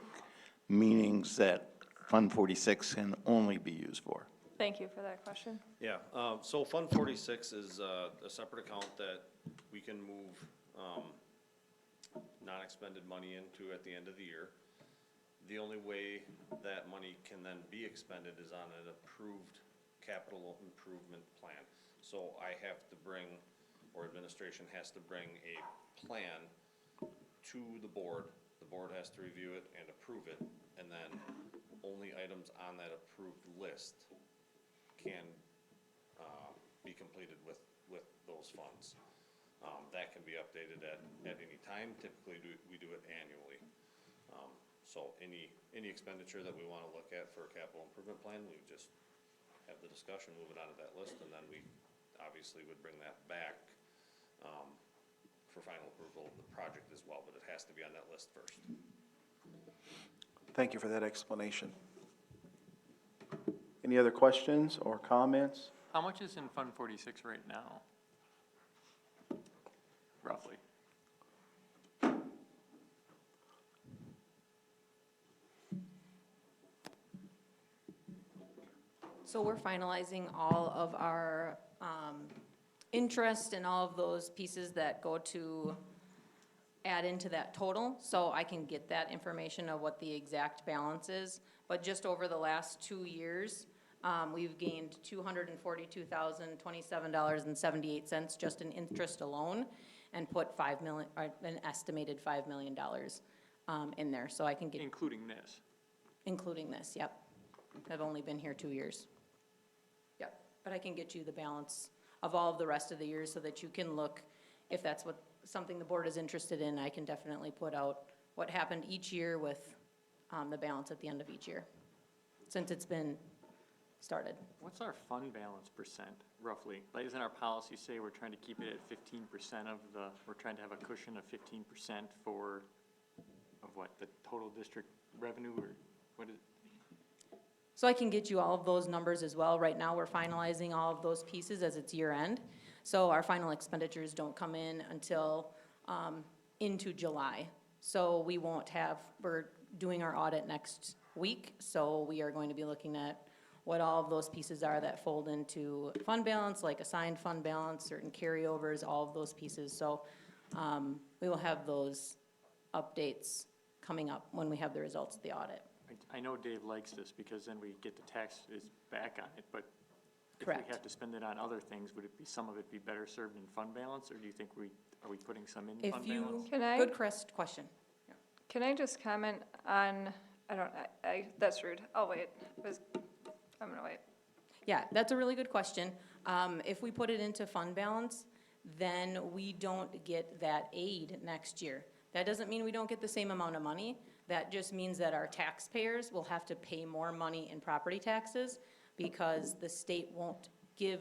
meanings that Fund 46 can only be used for. Thank you for that question. Yeah, so Fund 46 is a separate account that we can move non-expended money into at the end of the year. The only way that money can then be expended is on an approved capital improvement plan. So I have to bring, or administration has to bring a plan to the board. The board has to review it and approve it, and then only items on that approved list can be completed with those funds. That can be updated at any time. Typically, we do it annually. So any expenditure that we want to look at for a capital improvement plan, we just have the discussion, move it onto that list, and then we obviously would bring that back for final approval of the project as well, but it has to be on that list first. Thank you for that explanation. Any other questions or comments? How much is in Fund 46 right now? Roughly. So we're finalizing all of our interest and all of those pieces that go to add into that total. So I can get that information of what the exact balance is. But just over the last 2 years, we've gained $242,027.78 just in interest alone, and put $5 million, or an estimated $5 million in there. So I can get. Including this? Including this, yep. I've only been here 2 years. Yep, but I can get you the balance of all of the rest of the years so that you can look, if that's something the board is interested in, I can definitely put out what happened each year with the balance at the end of each year, since it's been started. What's our fund balance percent, roughly? Like, isn't our policy say we're trying to keep it at 15% of we're trying to have a cushion of 15% of what, the total district revenue, or what is it? So I can get you all of those numbers as well. Right now, we're finalizing all of those pieces as it's year end. So our final expenditures don't come in until into July. So we won't have, we're doing our audit next week. So we are going to be looking at what all of those pieces are that fold into fund balance, like assigned fund balance, certain carryovers, all of those pieces. So we will have those updates coming up when we have the results of the audit. I know Dave likes this because then we get the taxes back on it, but if Correct. we have to spend it on other things, would it be, some of it be better served in fund balance, or do you think are we putting some in If fund you, balance? good question. Yeah. Can I just comment on, that's rude, I'll wait. I'm gonna wait. Yeah, that's a really good question. If we put it into fund balance, then we don't get that aid next year. That doesn't mean we don't get the same amount of money. That just means that our taxpayers will have to pay more money in property taxes because the state won't give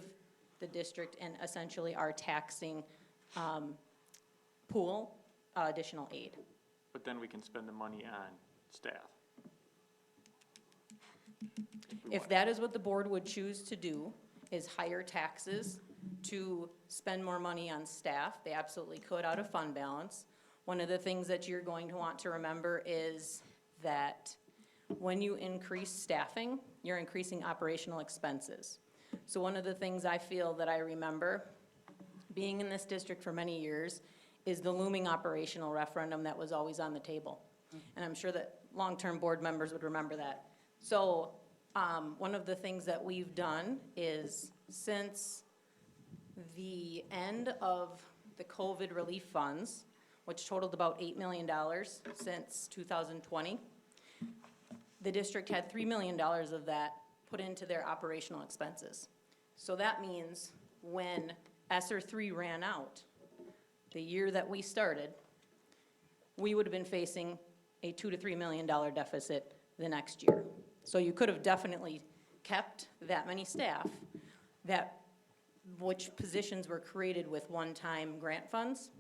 the district and essentially our taxing pool additional aid. But then we can spend the money on staff. If that is what the board would choose to do, is higher taxes to spend more money on staff, they absolutely could out of fund balance. One of the things that you're going to want to remember is that when you increase staffing, you're increasing operational expenses. So one of the things I feel that I remember being in this district for many years is the looming operational referendum that was always on the table. And I'm sure that long-term board members would remember that. So one of the things that we've done is, since the end of the COVID relief funds, which totaled about $8 million since 2020, the district had $3 million of that put into their operational expenses. So that means when ESSER 3 ran out, the year that we started, we would have been facing a $2 to $3 million deficit the next year. So you could have definitely kept that many staff, which positions were created with one-time grant funds,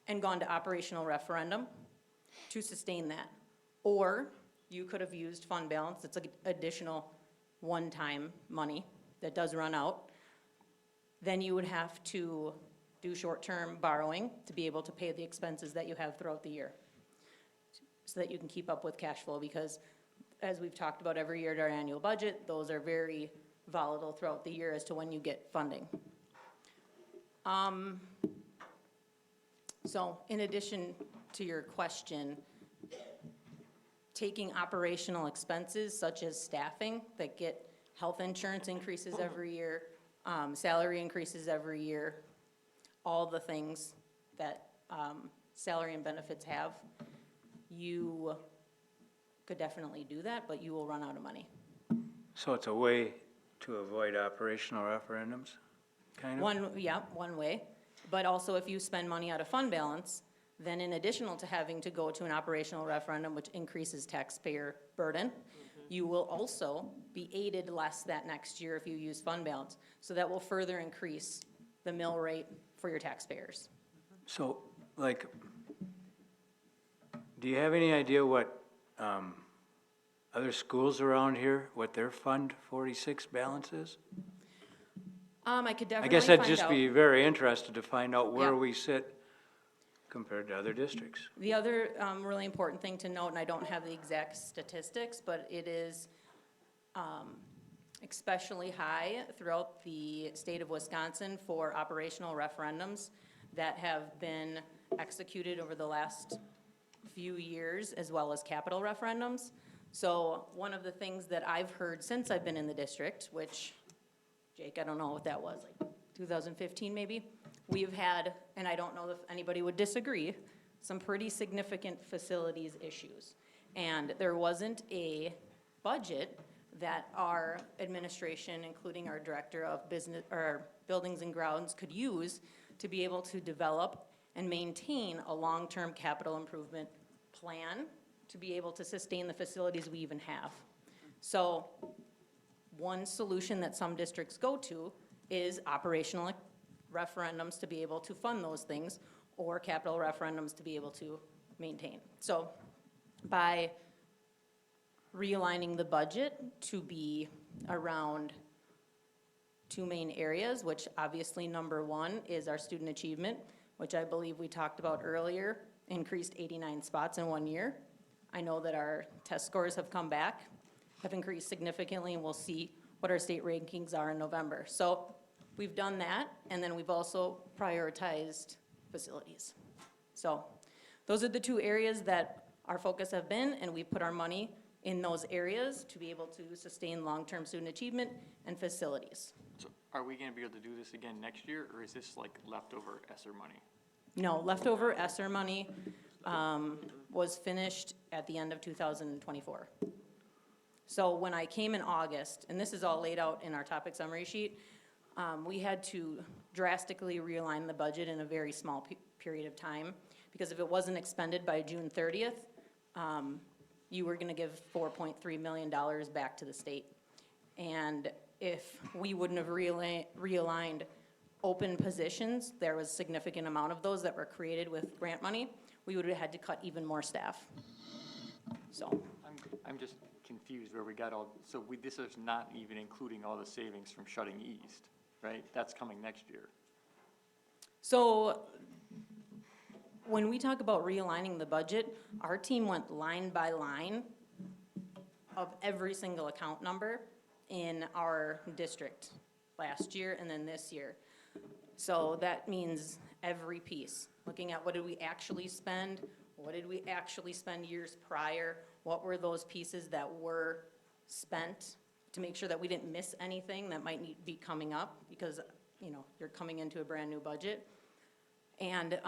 and gone to operational referendum to sustain that. Or you could have used fund balance, it's additional one-time money that does run out. Then you would have to do short-term borrowing to be able to pay the expenses that you have throughout the year, so that you can keep up with cash flow, because as we've talked about every year at our annual budget, those are very volatile throughout the year as to when you get funding. So in addition to your question, taking operational expenses such as staffing that get health insurance increases every year, salary increases every year, all the things that salary and benefits have, you could definitely do that, but you will run out of money. So it's a way to avoid operational referendums, kind of? One way. But also if you spend money out of fund balance, then in addition to having to go to an operational referendum, which increases taxpayer burden, you will also be aided less that next year if you use fund balance. So that will further increase the mill rate for your taxpayers. So, like, do you have any idea what other schools around here, what their Fund 46 balance is? I could definitely I guess I'd just be out. very interested to find out where Yeah. we sit compared to other districts. The other really important thing to note, and I don't have the exact statistics, but it is especially high throughout the state of Wisconsin for operational referendums that have been executed over the last few years, as well as capital referendums. So one of the things that I've heard since I've been in the district, which, Jake, I don't know what that was, like 2015 maybe? We've had, and I don't know if anybody would disagree, some pretty significant facilities issues. And there wasn't a budget that our administration, including our director of business, or buildings and grounds, could use to be able to develop and maintain a long-term capital improvement plan to be able to sustain the facilities we even have. So one solution that some districts go to is operational referendums to be able to fund those things, or capital referendums to be able to maintain. So by realigning the budget to be around two main areas, which obviously number one is our student achievement, which I believe we talked about earlier, increased 89 spots in 1 year. I know that our test scores have come back, have increased significantly, and we'll see what our state rankings are in November. So we've done that, and then we've also prioritized facilities. So those are the two areas that our focus have been, and we put our money in those areas to be able to sustain long-term student achievement and facilities. So are we gonna be able to do this again next year, or is this like leftover ESSER money? No, leftover ESSER money was finished at the end of 2024. So when I came in August, and this is all laid out in our topic summary sheet, we had to drastically realign the budget in a very small period of time, because if it wasn't expended by June 30th, you were gonna give $4.3 million back to the state. And if we wouldn't have realigned open positions, there was a significant amount of those that were created with grant money, we would have had to cut even more staff. So. I'm just confused where we got all, so this is not even including all the savings from shutting east, right? That's coming next year. So when we talk about realigning the budget, our team went line by line of every single account number in our district last year and then this year. So that means every piece, looking at what did we actually spend, what did we actually spend years prior, what were those pieces that were spent to make sure that we didn't miss anything that might be coming up, because, you know, you're coming into a brand new budget. And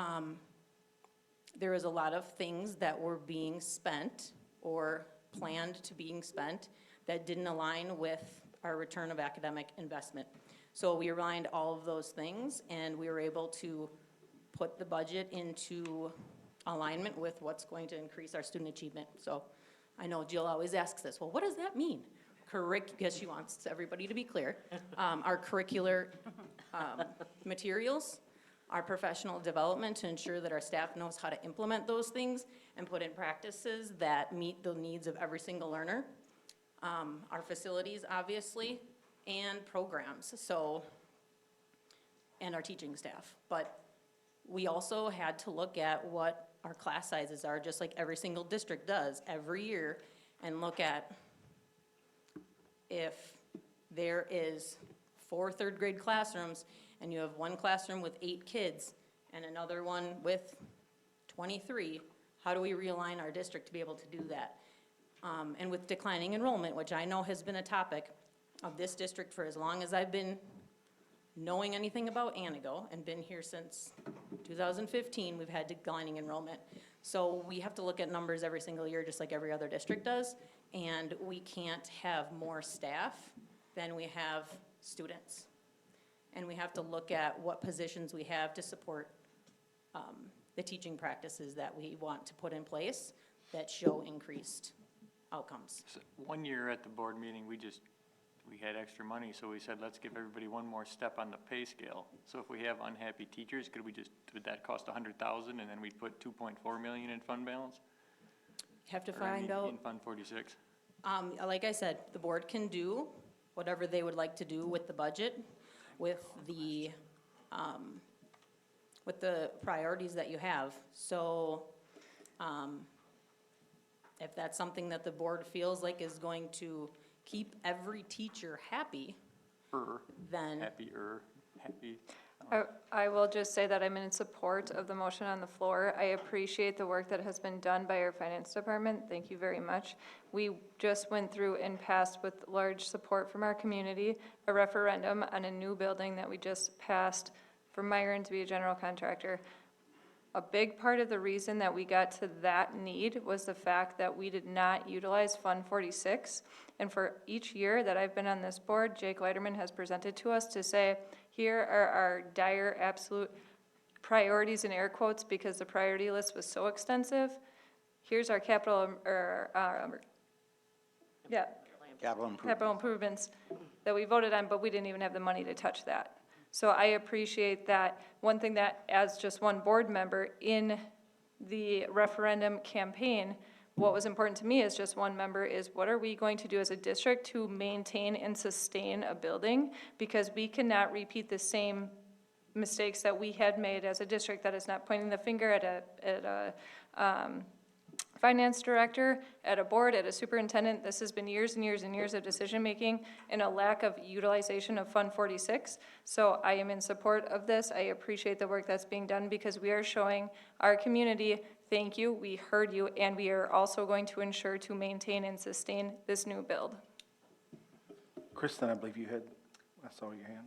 there was a lot of things that were being spent or planned to being spent that didn't align with our return of academic investment. So we aligned all of those things, and we were able to put the budget into alignment with what's going to increase our student achievement. So I know Jill always asks this, well, what does that mean? Because she wants everybody to be clear. Our curricular materials, our professional development to ensure that our staff knows how to implement those things and put in practices that meet the needs of every single learner. Our facilities, obviously, and programs. So and our teaching staff. But we also had to look at what our class sizes are, just like every single district does every year, and look at if there is 4 third-grade classrooms and you have one classroom with 8 kids and another one with 23, how do we realign our district to be able to do that? And with declining enrollment, which I know has been a topic of this district for as long as I've been knowing anything about Anago and been here since 2015, we've had declining enrollment. So we have to look at numbers every single year, just like every other district does, and we can't have more staff than we have students. And we have to look at what positions we have to support the teaching practices that we want to put in place that show increased outcomes. So 1 year at the board meeting, we had extra money, so we said, let's give everybody one more step on the pay scale. So if we have unhappy teachers, would that cost $100,000 and then we'd put $2.4 million in fund balance? Have to Or, I mean, find out. in Fund 46? Like I said, the board can do whatever they would like to do with the budget, with the priorities that you have. So, if that's something that the board feels like is going to keep every teacher happy, then. Happy. I will just say that I'm in support of the motion on the floor. I appreciate the work that has been done by our finance department. Thank you very much. We just went through and passed with large support from our community, a referendum on a new building that we just passed for Myron to be a general contractor. A big part of the reason that we got to that need was the fact that we did not utilize Fund 46. And for each year that I've been on this board, Jake Leiterman has presented to us to say, here are our dire absolute priorities in air quotes because the priority list was so extensive. Here's our capital improvements that we voted on, but we didn't even have the money to touch that. So I appreciate that. One thing that, as just one board member in the referendum campaign, what was important to me as just one member is what are we going to do as a district to maintain and sustain a building? Because we cannot repeat the same mistakes that we had made as a district. That is not pointing the finger at a finance director, at a board, at a superintendent. This has been years and years and years of decision-making and a lack of utilization of Fund 46. So I am in support of this. I appreciate the work that's being done because we are showing our community, thank you, we heard you, and we are also going to ensure to maintain and sustain this new build. Kristen, I believe I saw your hand.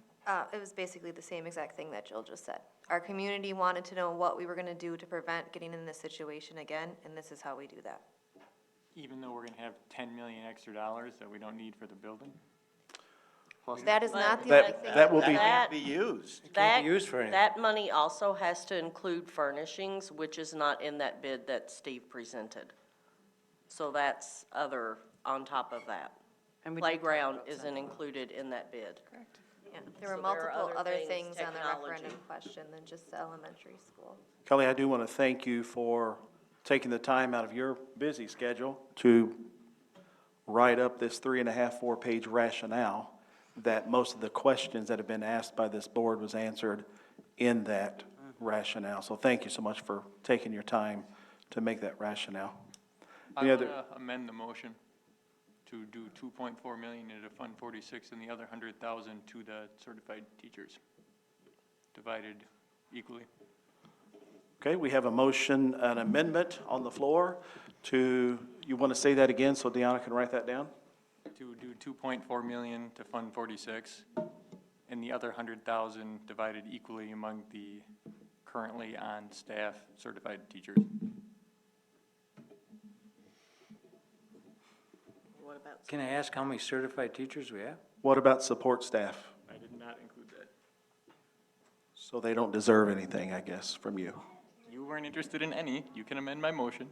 It was basically the same exact thing that Jill just said. Our community wanted to know what we were going to do to prevent getting in this situation again, and this is how we do that. Even though we're gonna have $10 million extra dollars that we don't need for the building? Plus That is not the That- only thing. that will be- Can't be used. That, be used for anything. that money also has to include furnishings, which is not in that bid that Steve presented. So that's other, on top of that. And we did talk Playground about isn't included in that bid. Correct. Yeah, there were So there are multiple other other things, things on the technology. referendum question than just the elementary school. Kelly, I do want to thank you for taking the time out of your busy schedule to write up this 3.5, 4-page rationale that most of the questions that have been asked by this board was answered in that rationale. So thank you so much for taking your time to make that rationale. I Any want other- to amend the motion to do 2.4 million into Fund 46 and the other 100,000 to the certified teachers, divided equally. Okay, we have a motion, an amendment on the floor to, you want to say that again so Deanna can write that down? To do 2.4 million to Fund 46 and the other 100,000 divided equally among the currently on staff certified teachers. What about? Can I ask how many certified teachers we have? What about support staff? I did not include that. So they don't deserve anything, I guess, from you. You weren't interested in any. You can amend my motion.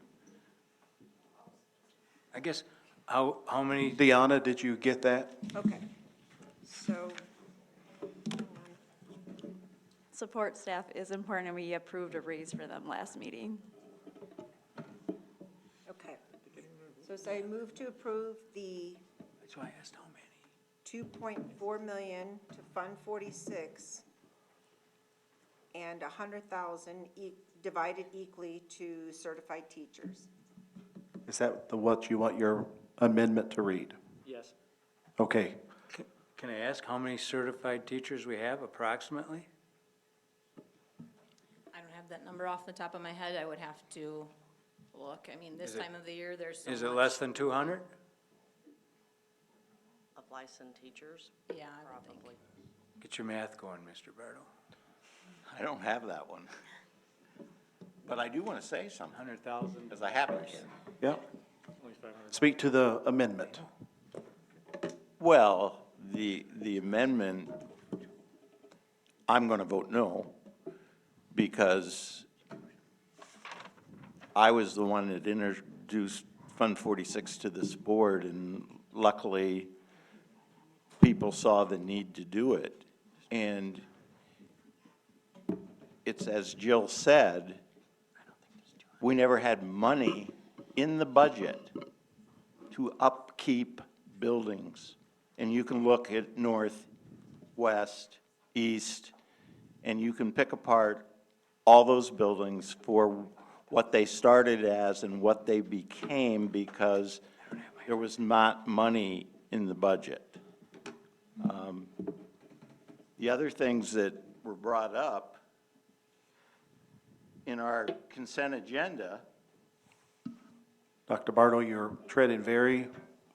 I guess, how many? Deanna, did you get that? Okay, so, Support staff is important, and we approved a raise for them last meeting. okay. So I move to approve the That's why I asked how many. 2.4 million to Fund 46 and 100,000 divided equally to certified teachers. Is that what you want your amendment to read? Yes. Okay. Can I ask how many certified teachers we have approximately? I don't have that number off the top of my head. I would have to look. I mean, this Is it- time of the year, there's so much. Is it less than 200? Of licensed teachers? Yeah, I would think. Probably. Get your math going, Mr. Bartle. I don't have that one. But I do want to say something, 100,000? because I have it here. Yeah. Speak to the amendment. Well, the amendment, I'm going to vote no, because I was the one that introduced Fund 46 to this board, and luckily, people saw the need to do it. And it's, as Jill said, we never had money in the budget to upkeep buildings. And you can look at north, west, east, and you can pick apart all those buildings for what they started as and what they became, because there was not money in the budget. The other things that were brought up in our consent agenda, Dr. Bartle, you're treading very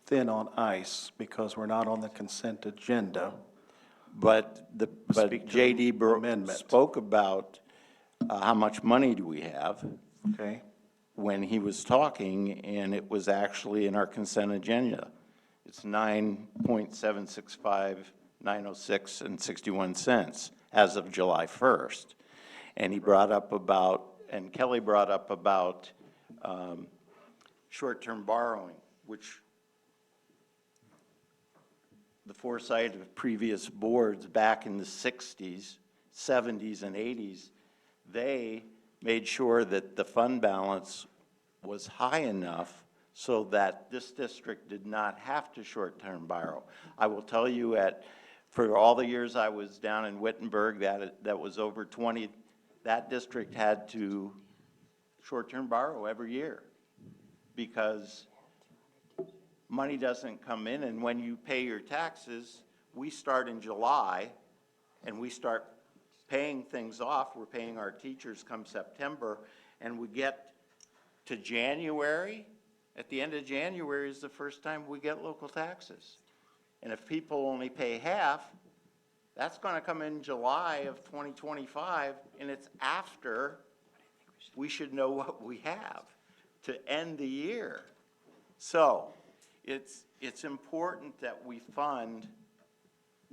thin on ice because we're not on the consent agenda. but Speak to the J.D. amendment. spoke about how much money do we have Okay? when he was talking, and it was actually in our consent agenda. It's 9.765,906 and 61 cents as of July 1st. And he brought up about, and Kelly brought up about short-term borrowing, which the foresight of previous boards back in the 60s, 70s, and 80s, they made sure that the fund balance was high enough so that this district did not have to short-term borrow. I will tell you, for all the years I was down in Wittenberg, that was over 20, that district had to short-term borrow every year, because money doesn't come in, and when you pay your taxes, we start in July, and we start paying things off. We're paying our teachers come September, and we get to January. At the end of January is the first time we get local taxes. And if people only pay half, that's going to come in July of 2025, and it's after we should know what we have to end the year. So it's important that we fund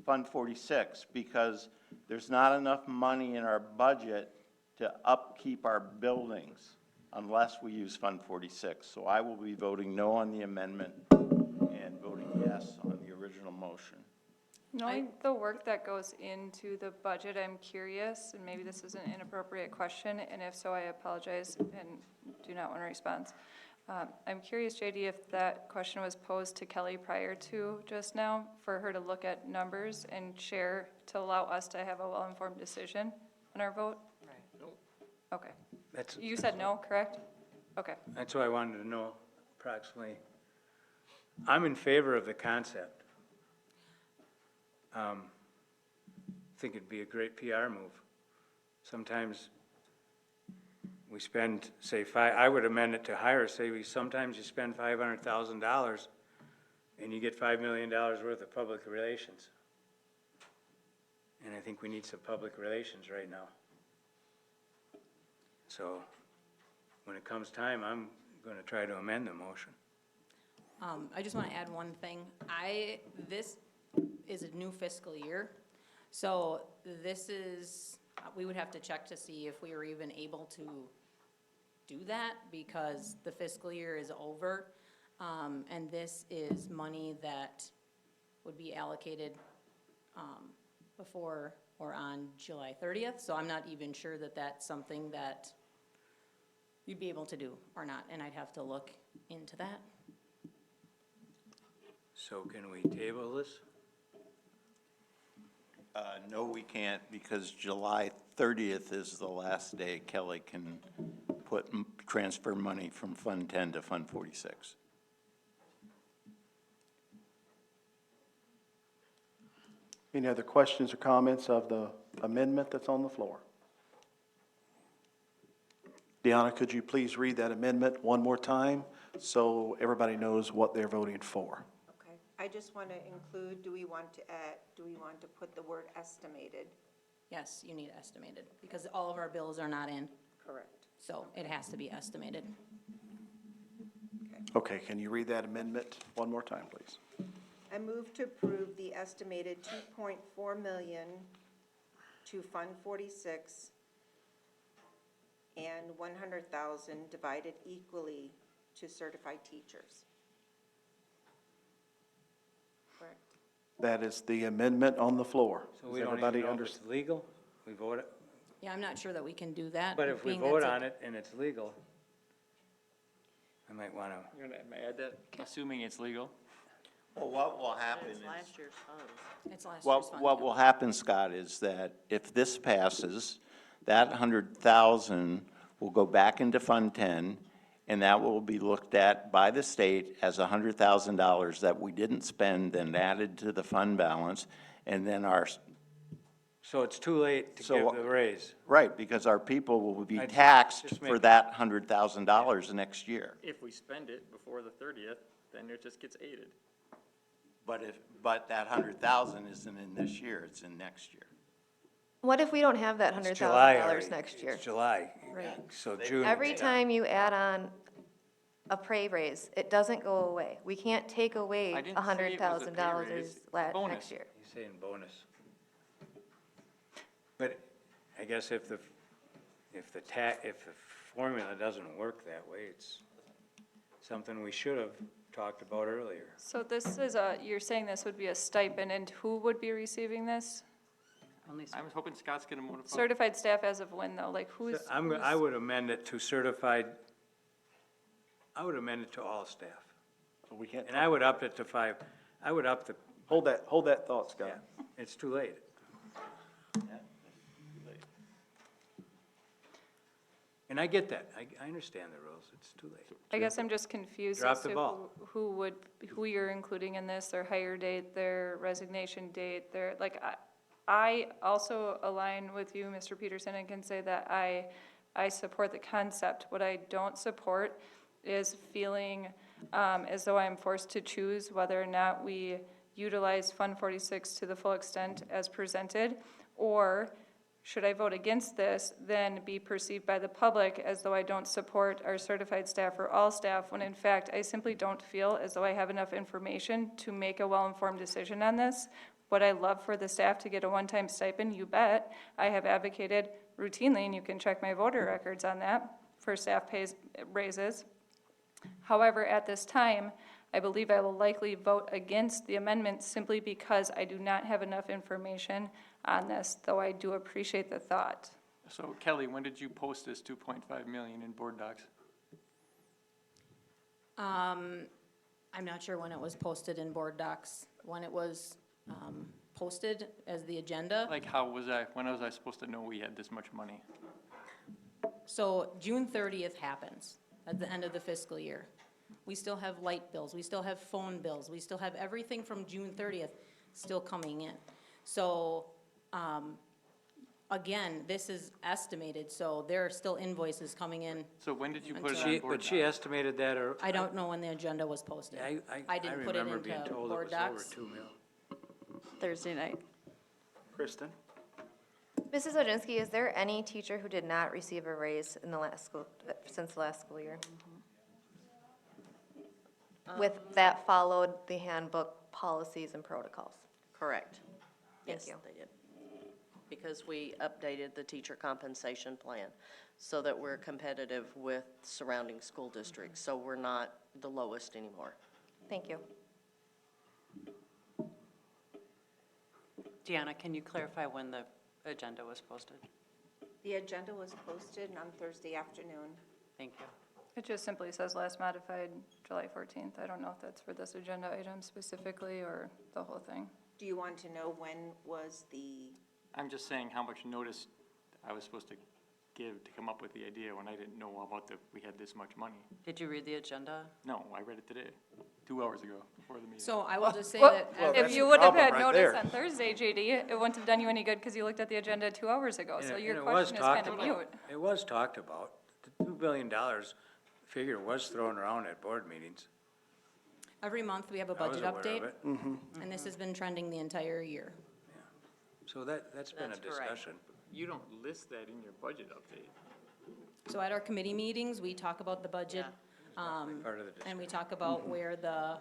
Fund 46, because there's not enough money in our budget to upkeep our buildings unless we use Fund 46. So I will be voting no on the amendment and voting yes on the original motion. Knowing the work that goes into the budget, I'm curious, and maybe this is an inappropriate question, and if so, I apologize and do not want a response. I'm curious, JD, if that question was posed to Kelly prior to just now, for her to look at numbers and share to allow us to have a well-informed decision on our vote? Right. Okay. You said no, correct? Okay. That's why I wanted to know approximately. I'm in favor of the concept. I think it'd be a great PR move. Sometimes we spend, say, I would amend it to higher, sometimes you spend $500,000 and you get $5 million worth of public relations. And I think we need some public relations right now. So when it comes time, I'm going to try to amend the motion. I just want to add one thing. This is a new fiscal year, so this is, we would have to check to see if we were even able to do that, because the fiscal year is over, and this is money that would be allocated before or on July 30th, so I'm not even sure that that's something that you'd be able to do or not, and I'd have to look into that. So can we table this? No, we can't, because July 30th is the last day Kelly can transfer money from Fund 10 to Fund 46. Any other questions or comments of the amendment that's on the floor? Deanna, could you please read that amendment one more time so everybody knows what they're voting for? Okay, I just want to include, do we want to put the word estimated? Yes, you need estimated, because all of our bills are not in, Correct. so it has to be estimated. Okay, can you read that amendment one more time, please? I move to approve the estimated 2.4 million to Fund 46 and 100,000 divided equally to certified teachers. Correct. That is the amendment on the floor. So Does we don't even everybody know if understand? it's legal? We vote it, Yeah, I'm not sure that we can do that. but if we being vote that's a- on it and it's legal, I might want to. You're gonna add that, assuming it's legal? Well, what will happen is, It's last year's funds. what will happen, Scott, is that if this passes, that 100,000 will go back into Fund 10, and that will be looked at by the state as $100,000 that we didn't spend and added to the fund balance, and then So it's too late to give the raise. right, because our people will be I taxed just for make- that $100,000 next year. If we spend it before the 30th, then it just gets aided. But that 100,000 isn't in this year, it's in next year. What if we don't have that It's July $100,000 already. next year? It's July. Right. So June. Every time you add on a pay raise, it doesn't go away. We can't take away I didn't say it was a $100,000 pay raise, next bonus. year. He's saying bonus. But I guess if the formula doesn't work that way, it's something we should have talked about earlier. So this is you're saying this would be a stipend, and who would be receiving this? I was hoping Scott's gonna motivate. Certified staff as of when, though? Like, who's? I would amend it to certified, I would amend it to all staff. So we can't. And I would up it to 5, I would up the, Hold that thought, Scott. yeah, it's too late. And I get that, I understand the rules, it's too late. I guess I'm just confused Drop as the to ball. who you're including in this, their hire date, their resignation date, their, like, I also align with you, Mr. Peterson, and can say that I support the concept. What I don't support is feeling as though I'm forced to choose whether or not we utilize Fund 46 to the full extent as presented, or should I vote against this, then be perceived by the public as though I don't support our certified staff or all staff, when in fact, I simply don't feel as though I have enough information to make a well-informed decision on this. Would I love for the staff to get a one-time stipend? You bet. I have advocated routinely, and you can check my voter records on that, for staff raises. However, at this time, I believe I will likely vote against the amendment simply because I do not have enough information on this, though I do appreciate the thought. So Kelly, when did you post this 2.5 million in board docs? I'm not sure when it was posted in board docs, when it was posted as the agenda. Like when was I supposed to know we had this much money? So June 30th happens at the end of the fiscal year. We still have light bills, we still have phone bills, we still have everything from June 30th still coming in. So, again, this is estimated, so there are still invoices coming in. So when did you put it on board But she docs? estimated that, or. I don't know when the agenda was posted. I didn't put it remember being into told it board was over docs. 2 mil. Thursday night. Kristen? Mrs. Oginski, is there any teacher who did not receive a raise in the since the last school year? With that followed the handbook policies and protocols? Correct. Thank Yes, you. they did. Because we updated the teacher compensation plan so that we're competitive with surrounding school districts, so we're not the lowest anymore. Thank you. Deanna, can you clarify when the agenda was posted? The agenda was posted on Thursday afternoon. Thank you. It just simply says last modified July 14th. I don't know if that's for this agenda item specifically or the whole thing. Do you want to know when was the, I'm just saying how much notice I was supposed to give to come up with the idea when I didn't know about we had this much money. Did you read the agenda? No, I read it today, 2 hours ago, before the meeting. So I will just say Well, that. if you would have had problem right notice there. on Thursday, JD, it wouldn't have done you any good because you looked at the agenda 2 hours ago, so And your it was question is kind of talked about. mute. It was talked about. The $2 billion figure was thrown around at board meetings. Every month, we have a I was budget aware of update, it. and this has been trending the entire year. So that's been a That's correct. discussion. You don't list that in your budget update. So at our committee meetings, we talk about the budget, Part of the and we talk about where the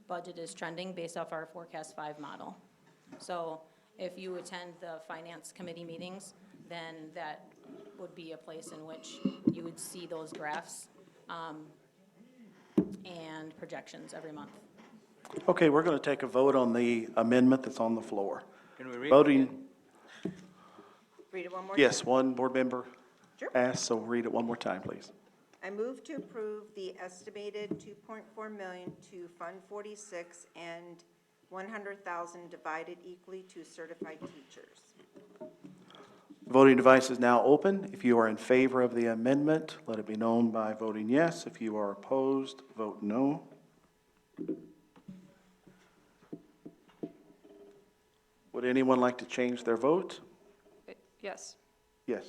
budget is trending based off our Forecast 5 model. So if you attend the finance committee meetings, then that would be a place in which you would see those graphs and projections every month. Okay, we're going to take a vote on the amendment that's on the floor. Can we read? Voting, read it one more time? yes, one board member Sure. asked, so read it one more time, please. I move to approve the estimated 2.4 million to Fund 46 and 100,000 divided equally to certified teachers. Voting device is now open. If you are in favor of the amendment, let it be known by voting yes. If you are opposed, vote no. Would anyone like to change their vote? Yes, Yes.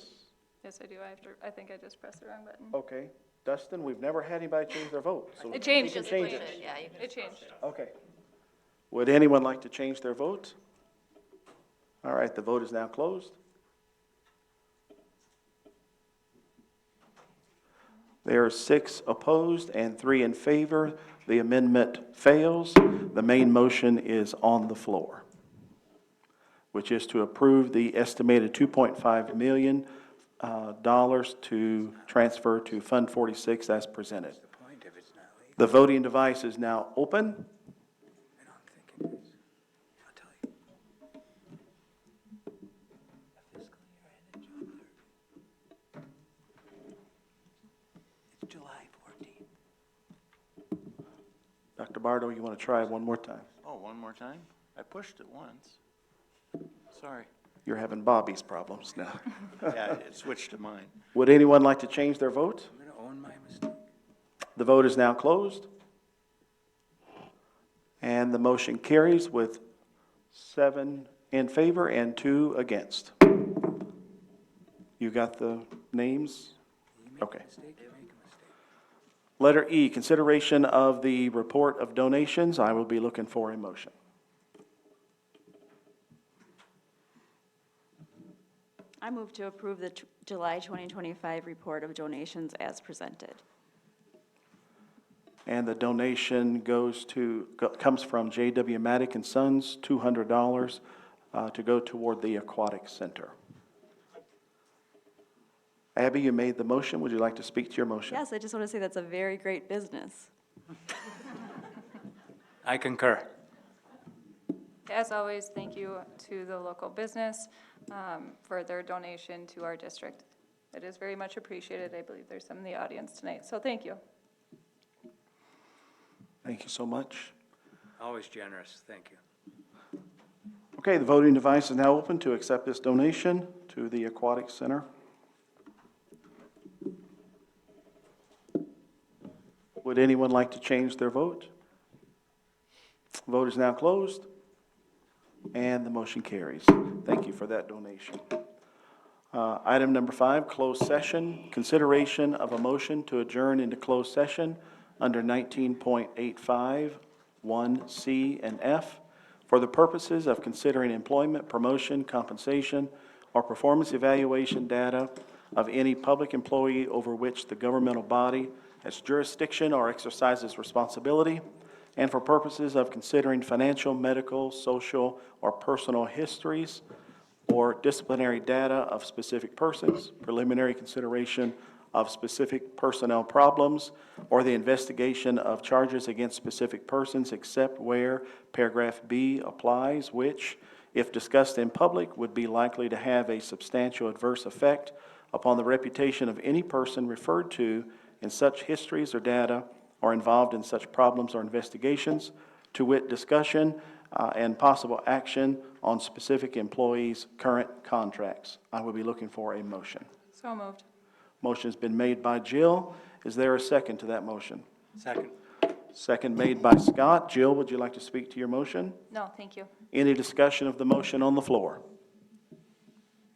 yes, I do. I think I just pressed the wrong button. Okay. Dustin, we've never had anybody change their vote, so It changed. you can change it. Yeah, you It changed. Okay. Would anyone like to change their vote? All right, the vote is now closed. There are 6 opposed and 3 in favor. The amendment fails. The main motion is on the floor, which is to approve the estimated $2.5 million to transfer to Fund 46 as presented. The point if it's not legal. The voting device is now open. I don't think it is. I'll tell you. Fiscal year ended June 30. It's July 14th. Dr. Bardo, you want to try one more time? Oh, one more time? I pushed it once. Sorry. You're having Bobby's problems now. Yeah, it switched to mine. Would anyone like to change their vote? I'm going to own my mistake. The vote is now closed. And the motion carries with 7 in favor and 2 against. You got the names? You make Okay. a mistake, you make a mistake. Letter E, consideration of the report of donations. I will be looking for a motion. I move to approve the July 2025 report of donations as presented. And the donation comes from J.W. Maddock and Sons, $200 to go toward the Aquatic Center. Abby, you made the motion. Would you like to speak to your motion? Yes, I just want to say that's a very great business. I concur. As always, thank you to the local business for their donation to our district. It is very much appreciated. I believe there's some in the audience tonight, so thank you. Thank you so much. Always generous, thank you. Okay, the voting device is now open to accept this donation to the Aquatic Center. Would anyone like to change their vote? Vote is now closed, and the motion carries. Thank you for that donation. Item number 5, closed session. Consideration of a motion to adjourn into closed session under 19.85, 1C and F for the purposes of considering employment, promotion, compensation, or performance evaluation data of any public employee over which the governmental body has jurisdiction or exercises responsibility, and for purposes of considering financial, medical, social, or personal histories or disciplinary data of specific persons, preliminary consideration of specific personnel problems, or the investigation of charges against specific persons except where paragraph B applies, which, if discussed in public, would be likely to have a substantial adverse effect upon the reputation of any person referred to in such histories or data or involved in such problems or investigations, to wit, discussion and possible action on specific employees' current contracts. I will be looking for a motion. So moved. Motion's been made by Jill. Is there a second to that motion? Second. Second made by Scott. Jill, would you like to speak to your motion? No, thank you. Any discussion of the motion on the floor?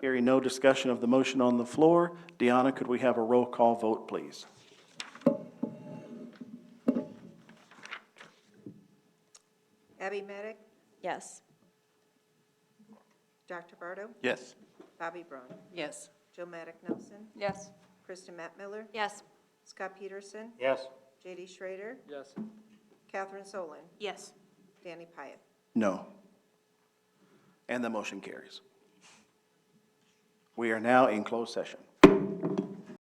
Hearing no discussion of the motion on the floor, Deanna, could we have a roll call vote, please? Abby Maddock, Yes. Dr. Bardo, Yes. Bobby Brown, Yes. Jill Maddock Nelson, Yes. Kristen Matt-Miller, Yes. Scott Peterson, Yes. J.D. Schrader, Yes. Catherine Solon, Yes. Danny Pyatt. No. And the motion carries. We are now in closed session.